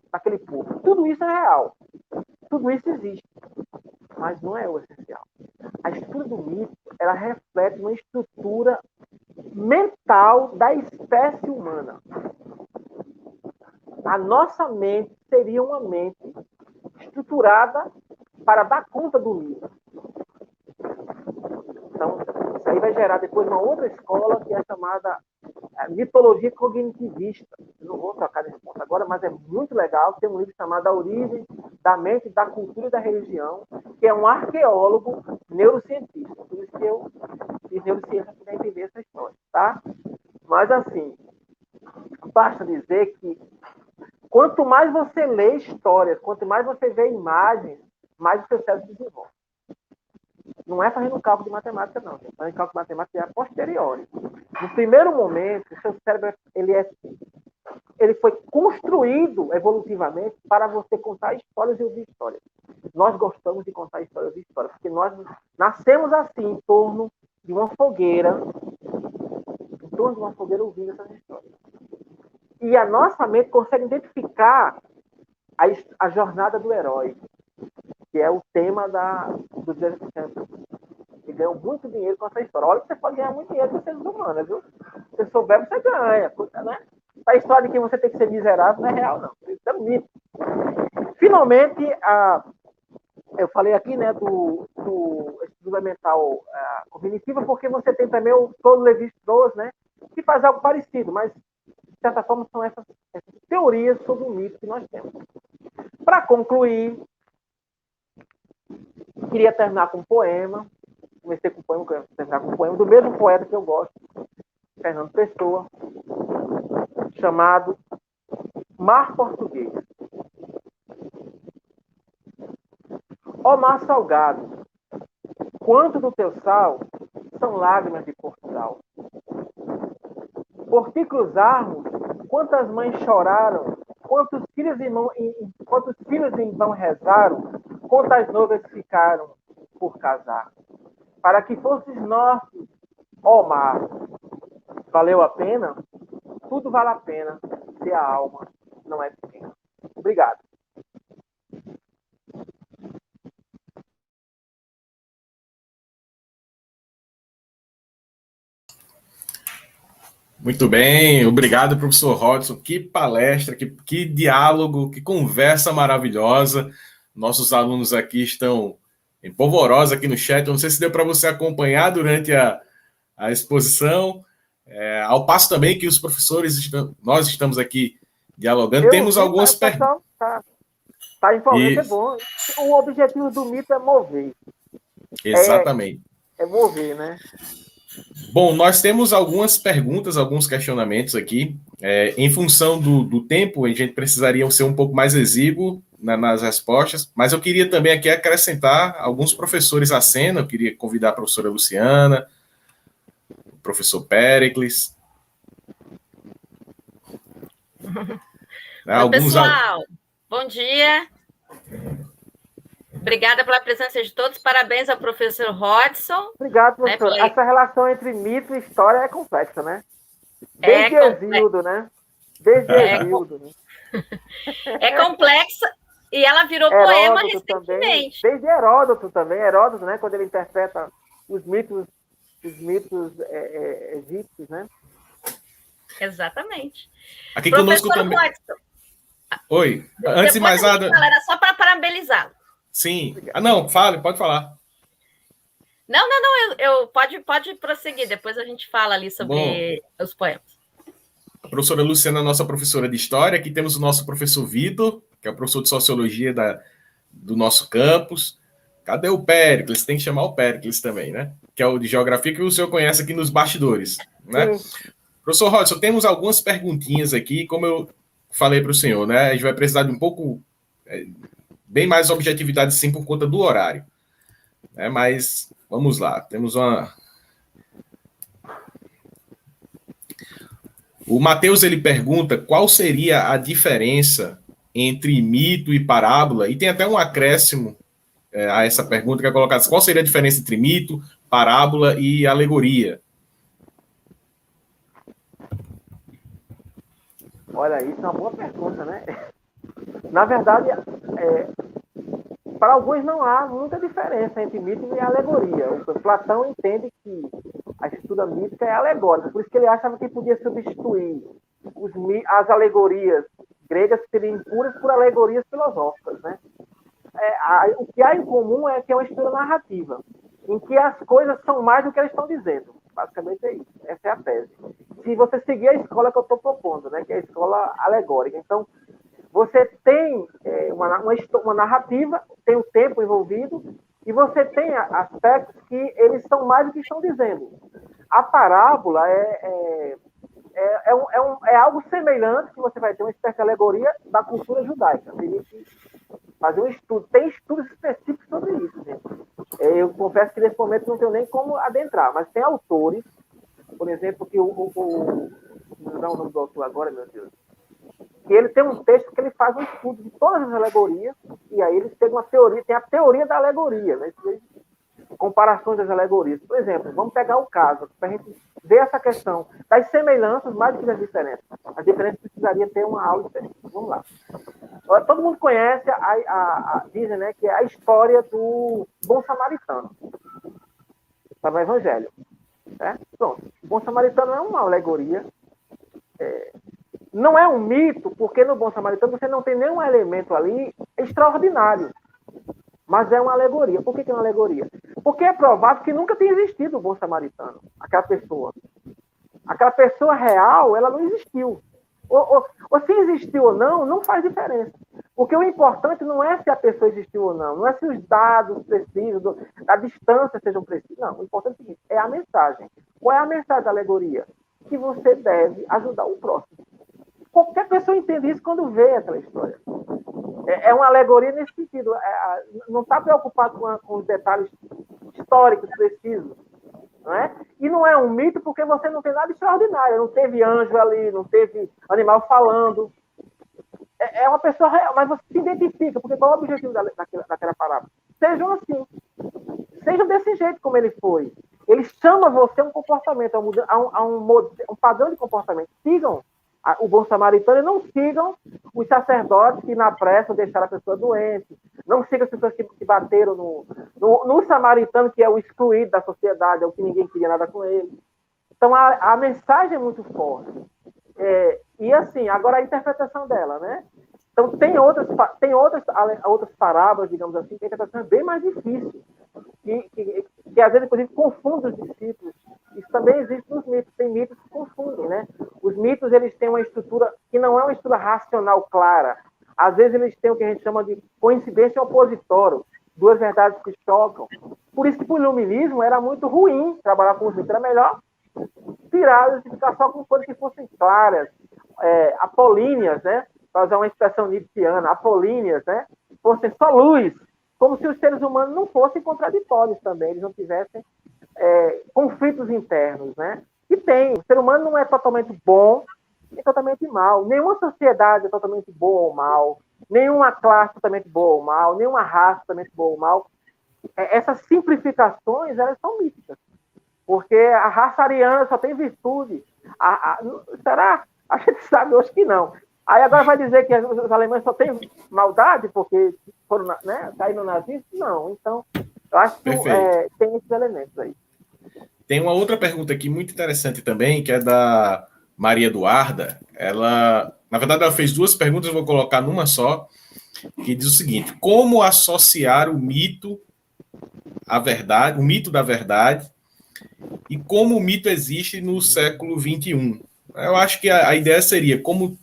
daquele povo. Tudo isso é real. Tudo isso existe. Mas não é o essencial. A estrutura do mito ela reflete uma estrutura mental da espécie humana. A nossa mente seria uma mente estruturada para dar conta do mito. Então, isso aí vai gerar depois uma outra escola que é chamada mitologia cognitivista. Eu não vou tocar nesse ponto agora, mas é muito legal. Tem um livro chamado A Origem da mente, da cultura e da religião, que é um arqueólogo neurocientista. Por isso que eu fiz neurociência para entender essa história, tá? Mas, assim, basta dizer que quanto mais você lê histórias, quanto mais você vê imagens, mais o seu cérebro se desenvolve. Não é fazendo cálculo de matemática, não. Fazendo cálculo de matemática é a posteriori. No primeiro momento, o seu cérebro ele foi construído evolutivamente para você contar histórias e ouvir histórias. Nós gostamos de contar histórias e histórias, porque nós nascemos assim, em torno de uma fogueira, ouvindo essas histórias. E a nossa mente consegue identificar a jornada do herói, que é o tema do Joseph Campbell. Ele ganhou muito dinheiro com essa história. Olha que você pode ganhar muito dinheiro com seres humanos, viu? Se você souber, você ganha. Né? A história de que você tem que ser miserável não é real, não. Isso é um mito. Finalmente, eu falei aqui, né, do estudo mental cognitiva, porque você tem também o Claude Lévi-Strauss, né, que faz algo parecido, mas, de certa forma, são essas teorias sobre o mito que nós temos. Para concluir, queria terminar com um poema. Comecei com um poema, quero terminar com um poema do mesmo poeta que eu gosto, Fernando Pessoa, chamado Mar Português. Ó mar salgado, quanto do teu sal são lágrimas de Portugal. Por ti cruzarmos, quantas mães choraram, quantos filhos em vão rezaram, quantas noivas ficaram por casar. Para que fosses nossos, ó mar, valeu a pena? Tudo vale a pena se a alma não é pequena. Obrigado. Muito bem, obrigado, professor Hodgson. Que palestra, que diálogo, que conversa maravilhosa. Nossos alunos aqui estão empolvorosos aqui no chat. Eu não sei se deu para você acompanhar durante a exposição. Ao passo também que os professores, nós estamos aqui dialogando. Temos algumas perguntas. Tá informando, é bom. O objetivo do mito é mover. Exatamente. É mover, né? Bom, nós temos algumas perguntas, alguns questionamentos aqui. Em função do tempo, a gente precisaria ser um pouco mais exíguo nas respostas, mas eu queria também aqui acrescentar alguns professores à cena. Eu queria convidar a professora Luciana, o professor Péricles. Oi, pessoal, bom dia. Obrigada pela presença de todos. Parabéns ao professor Hodgson. Obrigado, professor. Né, essa relação entre mito e história é complexa, né? Desde Exildo, né? Desde Exildo. Né? É complexa e ela virou Heródoto poema recentemente. Também. Desde Heródoto também. Heródoto, né? Quando ele interpreta os mitos egípcios, né? Exatamente. Aqui conosco também. Hodgson. Oi. Antes de mais nada. Era só para parabenizá-lo. Sim. Não, fale, pode falar. Não, pode prosseguir, depois a gente fala ali sobre os poemas. A professora Luciana, nossa professora de História, aqui temos o nosso professor Vitor, que é o professor de Sociologia do nosso campus. Cadê o Péricles? Tem que chamar o Péricles também, né? Que é o de Geografia, que o senhor conhece aqui nos bastidores, né? Professor Hodgson, temos algumas perguntinhas aqui, como eu falei para o senhor, né? A gente vai precisar de um pouco... bem mais objetividade, sim, por conta do horário. Mas, vamos lá. Temos uma... O Matheus, ele pergunta qual seria a diferença entre mito e parábola, e tem até um acréscimo a essa pergunta que é colocada. Qual seria a diferença entre mito, parábola e alegoria? Olha, isso é uma boa pergunta, né? Na verdade, para alguns não há muita diferença entre mito e alegoria. O Platão entende que a estrutura mítica é alegórica, por isso que ele achava que podia substituir as alegorias gregas que seriam impuras por alegorias filosóficas, né? O que há em comum é que é uma estrutura narrativa, em que as coisas são mais do que elas estão dizendo. Basicamente é isso. Essa é a tese. Se você seguir a escola que eu estou propondo, né, que é a escola alegórica, então você tem uma narrativa, tem o tempo envolvido, e você tem aspectos que eles são mais do que estão dizendo. A parábola é algo semelhante que você vai ter uma espécie de alegoria da cultura judaica. Teria que fazer um estudo. Tem estudos específicos sobre isso, gente. Eu confesso que nesse momento não tenho nem como adentrar, mas tem autores, por exemplo, que vou dar o nome do autor agora, meu Deus. E ele tem um texto que ele faz um estudo de todas as alegorias, e aí eles têm uma teoria, tem a teoria da alegoria, né? Comparações das alegorias. Por exemplo, vamos pegar o caso, para a gente ver essa questão das semelhanças mais do que das diferenças. As diferenças precisariam ter uma aula diferente. Vamos lá. Todo mundo conhece, dizem, né, que é a história do bom samaritano. Está no Evangelho. Né? Pronto. O bom samaritano é uma alegoria. Não é um mito, porque no bom samaritano você não tem nenhum elemento ali extraordinário. Mas é uma alegoria. Por que é uma alegoria? Porque é provável que nunca tenha existido o bom samaritano, aquela pessoa. Aquela pessoa real, ela não existiu. Ou se existiu ou não faz diferença. Porque o importante não é se a pessoa existiu ou não é se os dados precisos, a distância sejam precisos. Não, o importante é o seguinte, é a mensagem. Qual é a mensagem da alegoria? Que você deve ajudar o próximo. Qualquer pessoa entende isso quando vê aquela história. É uma alegoria nesse sentido. Não está preocupado com os detalhes históricos precisos. Não é? E não é um mito porque você não tem nada extraordinário. Não teve anjo ali, não teve animal falando. É uma pessoa real, mas você se identifica. Porque qual é o objetivo daquela parábola? Sejam assim. Sejam desse jeito como ele foi. Ele chama você a um comportamento, a um padrão de comportamento. Sigam o bom samaritano e não sigam os sacerdotes que na pressa deixaram a pessoa doente. Não sigam as pessoas que bateram no samaritano, que é o excluído da sociedade, é o que ninguém queria nada com ele. Então, a mensagem é muito forte. E assim, agora a interpretação dela, né? Então, tem outras parábolas, digamos assim, que a interpretação é bem mais difícil. Que às vezes, inclusive, confunde os discípulos. Isso também existe nos mitos. Tem mitos que confundem, né? Os mitos, eles têm uma estrutura que não é uma estrutura racional clara. Às vezes, eles têm o que a gente chama de coincidência opositória. Duas verdades que chocam. Por isso que, para o iluminismo, era muito ruim trabalhar com os mitos. Era melhor tirar e ficar só com coisas que fossem claras, apolíneas, né? Para usar uma expressão nietzschiana, apolíneas, né? Fossem só luz. Como se os seres humanos não fossem contraditórios também, eles não tivessem conflitos internos, né? E tem. O ser humano não é totalmente bom e totalmente mal. Nenhuma sociedade é totalmente boa ou mal. Nenhuma classe é totalmente boa ou mal. Nenhuma raça é totalmente boa ou mal. Essas simplificações, elas são míticas. Porque a raça ariana só tem virtude. Será? A gente sabe hoje que não. Aí agora vai dizer que os alemães só têm maldade porque foram, né, caíram no nazismo? Não. Então, eu acho que tem esses elementos aí. Tem uma outra pergunta aqui muito interessante também, que é da Maria Eduarda. Ela, na verdade, ela fez duas perguntas, eu vou colocar numa só, que diz o seguinte: como associar o mito à verdade, o mito da verdade, e como o mito existe no século XXI? Eu acho que a ideia seria como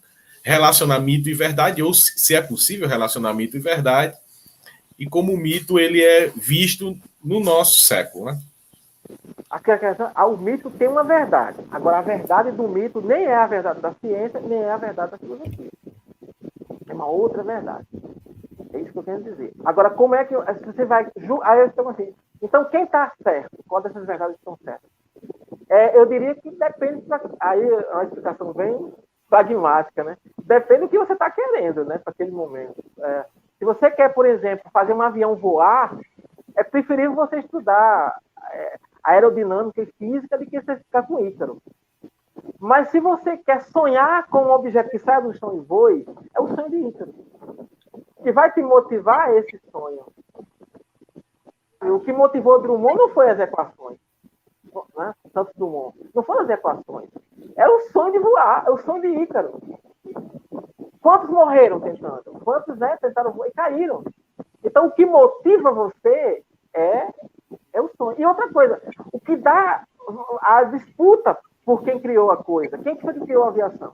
relacionar mito e verdade, ou se é possível relacionar mito e verdade, e como o mito ele é visto no nosso século, né? O mito tem uma verdade. Agora, a verdade do mito nem é a verdade da ciência, nem é a verdade da filosofia. É uma outra verdade. É isso que eu quero dizer. Agora, como é que você vai... Aí eu estou assim, então, quem está certo? Qual dessas verdades estão certas? Eu diria que depende... Aí é uma explicação bem pragmática, né? Depende do que você está querendo, né? Para aquele momento. Se você quer, por exemplo, fazer um avião voar, é preferível você estudar aerodinâmica e física do que você ficar com Ícaro. Mas se você quer sonhar com um objeto que sai do chão e voe, é o sonho de Ícaro. Que vai te motivar esse sonho. E o que motivou Drummond não foi as equações. Né? Santos Dumont. Não foram as equações. Era o sonho de voar, é o sonho de Ícaro. Quantos morreram tentando? Quantos tentaram voar e caíram? Então, o que motiva você é o sonho. E outra coisa, o que dá a disputa por quem criou a coisa. Quem foi que criou a aviação?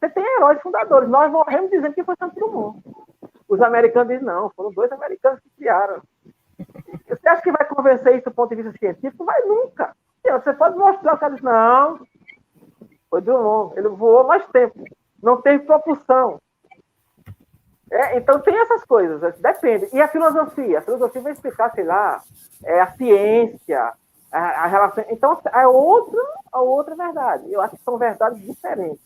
Você tem heróis fundadores. Nós morremos dizendo que foi Santos Dumont. Os americanos dizem, não, foram 2 americanos que criaram. Você acha que vai convencer isso do ponto de vista científico? Vai nunca. Você pode mostrar, o cara diz, não, foi Dumont, ele voou mais tempo, não teve propulsão. Então tem essas coisas, depende. E a filosofia? A filosofia vai explicar, sei lá, a ciência, a relação. Então, a outra verdade. Eu acho que são verdades diferentes.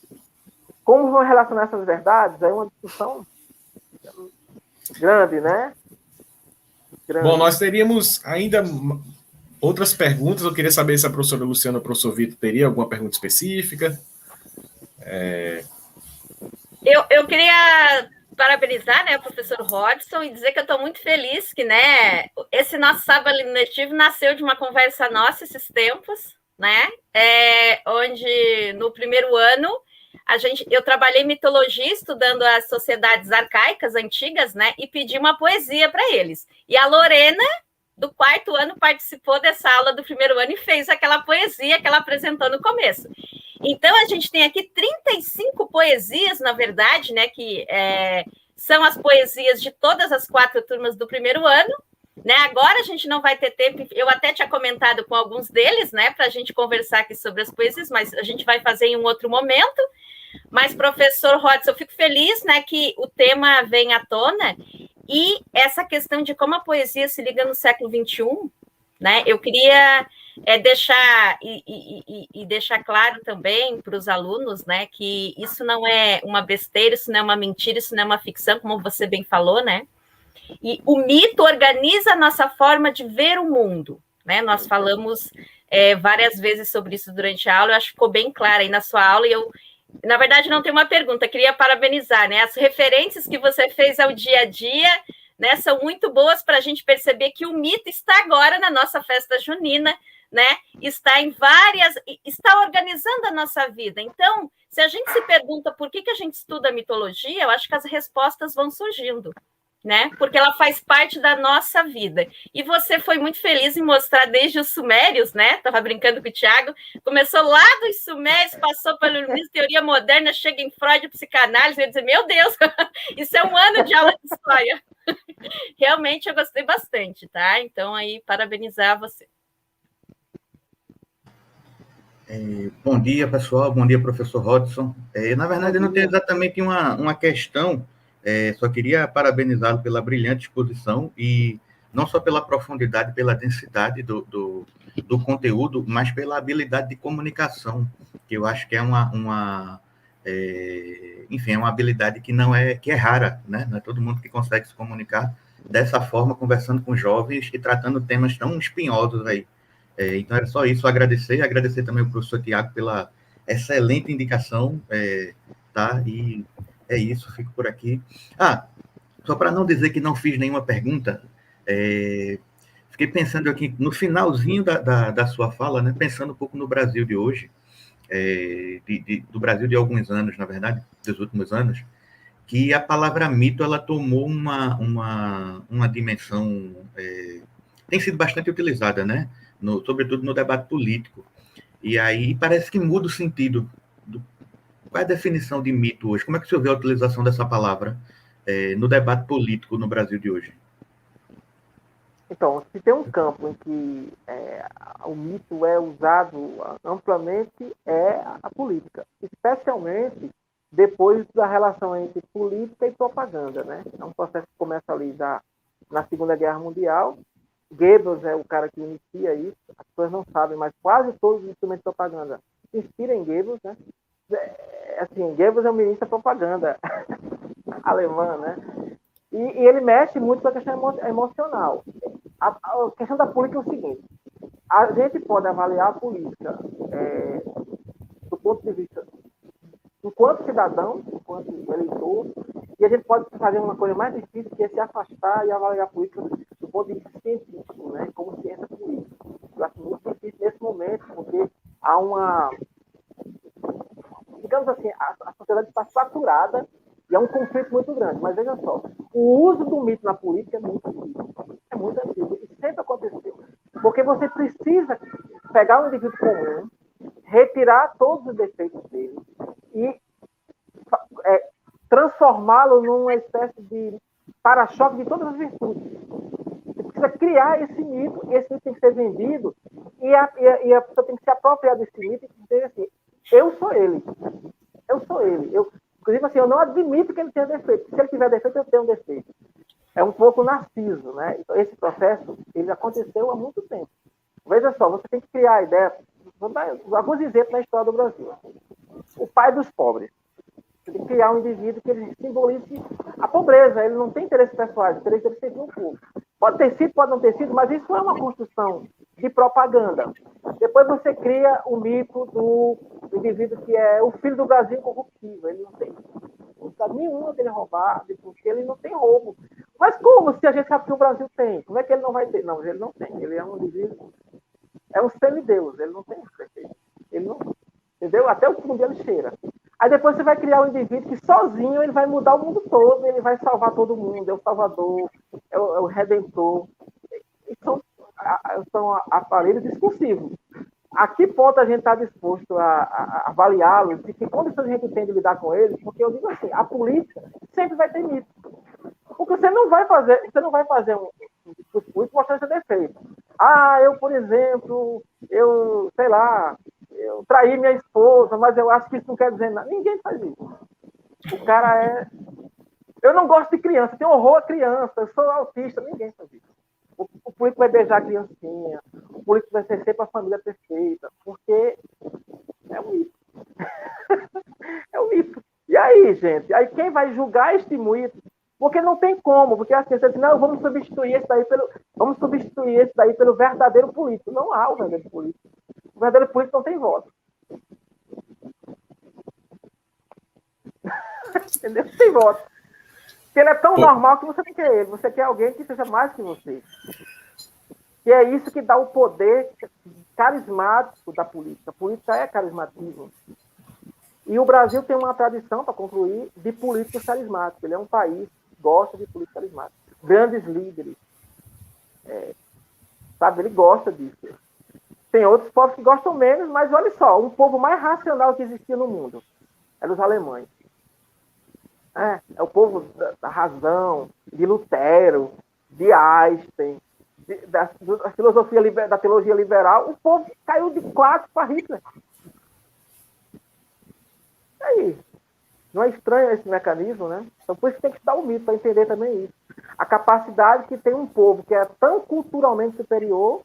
Como vão relacionar essas verdades? É uma discussão grande, né? Grande. Bom, nós teríamos ainda outras perguntas. Eu queria saber se a professora Luciana ou o professor Vitor teria alguma pergunta específica. Eu queria parabenizar, né, o professor Hodgson e dizer que eu estou muito feliz que, né, esse nosso sábado letivo nasceu de uma conversa nossa esses tempos, né, onde no primeiro ano eu trabalhei mitologia estudando as sociedades arcaicas antigas, né, e pedi uma poesia para eles. E a Lorena, do 4º ano, participou dessa aula do primeiro ano e fez aquela poesia que ela apresentou no começo. Então, a gente tem aqui 35 poesias, na verdade, né, que são as poesias de todas as 4 turmas do primeiro ano, né? Agora a gente não vai ter tempo, eu até tinha comentado com alguns deles, né, para a gente conversar aqui sobre as poesias, mas a gente vai fazer em um outro momento. Mas, professor Hodgson, eu fico feliz, né, que o tema vem à tona e essa questão de como a poesia se liga no século XXI, né? Eu queria deixar deixar claro também para os alunos, né, que isso não é uma besteira, isso não é uma mentira, isso não é uma ficção, como você bem falou, né? E o mito organiza a nossa forma de ver o mundo, né? Nós falamos várias vezes sobre isso durante a aula, eu acho que ficou bem claro aí na sua aula, e eu, na verdade, não tenho uma pergunta, queria parabenizar, né? As referências que você fez ao dia a dia, né, são muito boas para a gente perceber que o mito está agora na nossa festa junina, né? Está organizando a nossa vida. Então, se a gente se pergunta por que a gente estuda mitologia, eu acho que as respostas vão surgindo, né? Porque ela faz parte da nossa vida. E você foi muito feliz em mostrar desde os sumérios, né? Estava brincando com o Tiago, começou lá dos sumérios, passou pela iluminismo, teoria moderna, chega em Freud, psicanálise, e eu dizer, meu Deus, isso é um ano de aula de história. Realmente eu gostei bastante, tá? Então, aí, parabenizar você. Bom dia, pessoal. Bom dia, professor Hodgson. Na verdade, eu não tenho exatamente uma questão, só queria parabenizá-lo pela brilhante exposição e não só pela profundidade, pela densidade do conteúdo, mas pela habilidade de comunicação, que eu acho que é enfim, é uma habilidade que é rara, né? Não é todo mundo que consegue se comunicar dessa forma, conversando com jovens e tratando temas tão espinhosos aí. Então, era só isso, agradecer também ao professor Tiago pela excelente indicação, tá? E é isso, fico por aqui. Só para não dizer que não fiz nenhuma pergunta, fiquei pensando aqui, no finalzinho da sua fala, né, pensando um pouco no Brasil de hoje, do Brasil de alguns anos, na verdade, dos últimos anos, que a palavra mito, ela tomou uma dimensão, tem sido bastante utilizada, né? Sobretudo no debate político. E aí parece que muda o sentido. Qual é a definição de mito hoje? Como é que o senhor vê a utilização dessa palavra no debate político no Brasil de hoje? Então, se tem um campo em que o mito é usado amplamente, é a política, especialmente depois da relação entre política e propaganda, né? É um processo que começa ali na Segunda Guerra Mundial. Goebbels é o cara que inicia isso, as pessoas não sabem, mas quase todos os instrumentos de propaganda se inspiram em Goebbels, né? Assim, Goebbels é um ministro da propaganda alemã, né? E ele mexe muito com a questão emocional. A questão da política é o seguinte: a gente pode avaliar a política do ponto de vista enquanto cidadão, enquanto eleitor, e a gente pode fazer uma coisa mais difícil, que é se afastar e avaliar a política do ponto de vista científico, né, como ciência política. Eu acho muito difícil nesse momento, porque há uma... Digamos assim, a sociedade está saturada e é um conflito muito grande. Mas veja só, o uso do mito na política é muito antigo. É muito antigo. E sempre aconteceu. Porque você precisa pegar um indivíduo comum, retirar todos os defeitos dele e transformá-lo numa espécie de para-choque de todas as virtudes. Você precisa criar esse mito, e esse mito tem que ser vendido, e a pessoa tem que se apropriar desse mito e dizer assim, eu sou ele. Inclusive, assim, eu não admito que ele tenha defeito. Se ele tiver defeito, eu tenho defeito. É um pouco narciso, né? Então, esse processo, ele aconteceu há muito tempo. Veja só, você tem que criar a ideia, vou dar alguns exemplos na história do Brasil. O pai dos pobres. Você tem que criar um indivíduo que ele simbolize a pobreza. Ele não tem interesse pessoal, ele tem interesse de servir o povo. Pode ter sido, pode não ter sido, mas isso é uma construção de propaganda. Depois você cria o mito do indivíduo que é o filho do Brasil incorruptível. Ele não tem vontade nenhuma dele roubar, porque ele não tem roubo. Mas como se a gente sabe que o Brasil tem? Como é que ele não vai ter? Não, ele não tem. Ele é um indivíduo, é um semideus. Ele não tem defeito. Ele não, entendeu? Até o fundo dele cheira. Aí depois você vai criar um indivíduo que sozinho ele vai mudar o mundo todo, ele vai salvar todo mundo, é o salvador, é o redentor. São aparelhos discursivos. A que ponto a gente está disposto a avaliá-los e que condições a gente tem de lidar com eles? Porque eu digo assim, a política sempre vai ter mito. Porque você não vai fazer um discurso mostrando seu defeito. Eu, por exemplo, sei lá, eu traí minha esposa, mas eu acho que isso não quer dizer nada. Ninguém faz isso. O cara é... Eu não gosto de criança, tenho horror a criança, eu sou autista, ninguém faz isso. O político vai beijar a criancinha, o político vai ser sempre a família perfeita, porque é um mito. É um mito. E aí, gente? Aí quem vai julgar este mito? Porque não tem como, porque as pessoas dizem, não, vamos substituir esse daí pelo verdadeiro político. Não há o verdadeiro político. O verdadeiro político não tem voto. Entendeu? Não tem voto. Porque ele é tão normal que você não quer ele. Você quer alguém que seja mais que você. E é isso que dá o poder carismático da política. A política é carismatismo. E o Brasil tem uma tradição, para concluir, de políticos carismáticos. Ele é um país que gosta de políticos carismáticos. Grandes líderes. Sabe, ele gosta disso. Tem outros povos que gostam menos, mas olha só, um povo mais racional que existia no mundo eram os alemães. É o povo da razão, de Lutero, de Einstein, da filosofia, da teologia liberal. O povo caiu de 4 para Hitler. E aí? Não é estranho esse mecanismo, né? Então, por isso tem que estudar o mito, para entender também isso. A capacidade que tem um povo que é tão culturalmente superior,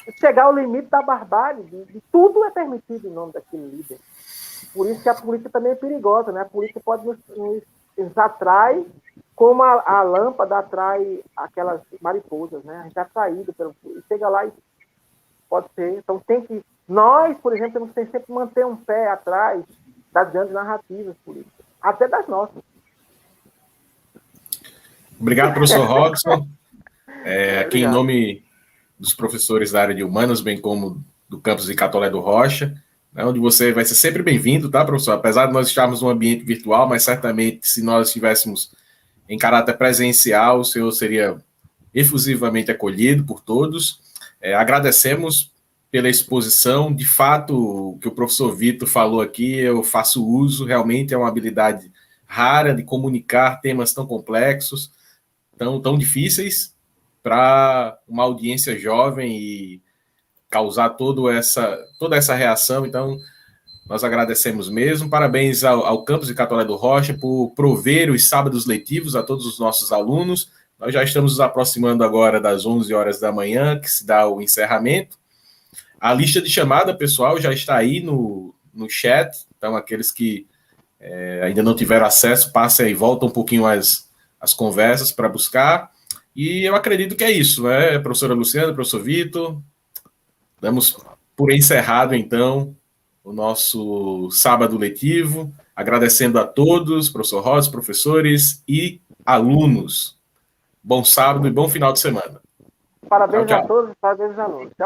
de chegar ao limite da barbárie, de tudo é permitido em nome daquele líder. Por isso que a política também é perigosa, né? A política pode nos atrai, como a lâmpada atrai aquelas mariposas, né? A gente é atraído pelo... Chega lá e pode ser. Então nós, por exemplo, temos que sempre manter um pé atrás das grandes narrativas políticas, até das nossas. Obrigado, professor Robson. Aqui em nome dos professores da área de humanas, bem como do campus de Catolé do Rocha, onde você vai ser sempre bem-vindo, tá, professor? Apesar de nós estarmos num ambiente virtual, mas certamente se nós estivéssemos em caráter presencial, o senhor seria efusivamente acolhido por todos. Agradecemos pela exposição. De fato, o que o professor Vitor falou aqui, eu faço uso, realmente é uma habilidade rara de comunicar temas tão complexos, tão difíceis, para uma audiência jovem e causar toda essa reação. Então, nós agradecemos mesmo. Parabéns ao campus de Catolé do Rocha por prover os sábados letivos a todos os nossos alunos. Nós já estamos nos aproximando agora das 11 horas da manhã, que se dá o encerramento. A lista de chamada, pessoal, já está aí no chat. Então, aqueles que ainda não tiveram acesso, passem e voltam um pouquinho as conversas para buscar. E eu acredito que é isso, né, professora Luciana, professor Vitor? Damos por encerrado, então, o nosso sábado letivo, agradecendo a todos, professor Rosa, professores e alunos. Bom sábado e bom final de semana. Parabéns a todos, parabéns aos alunos. Tchau.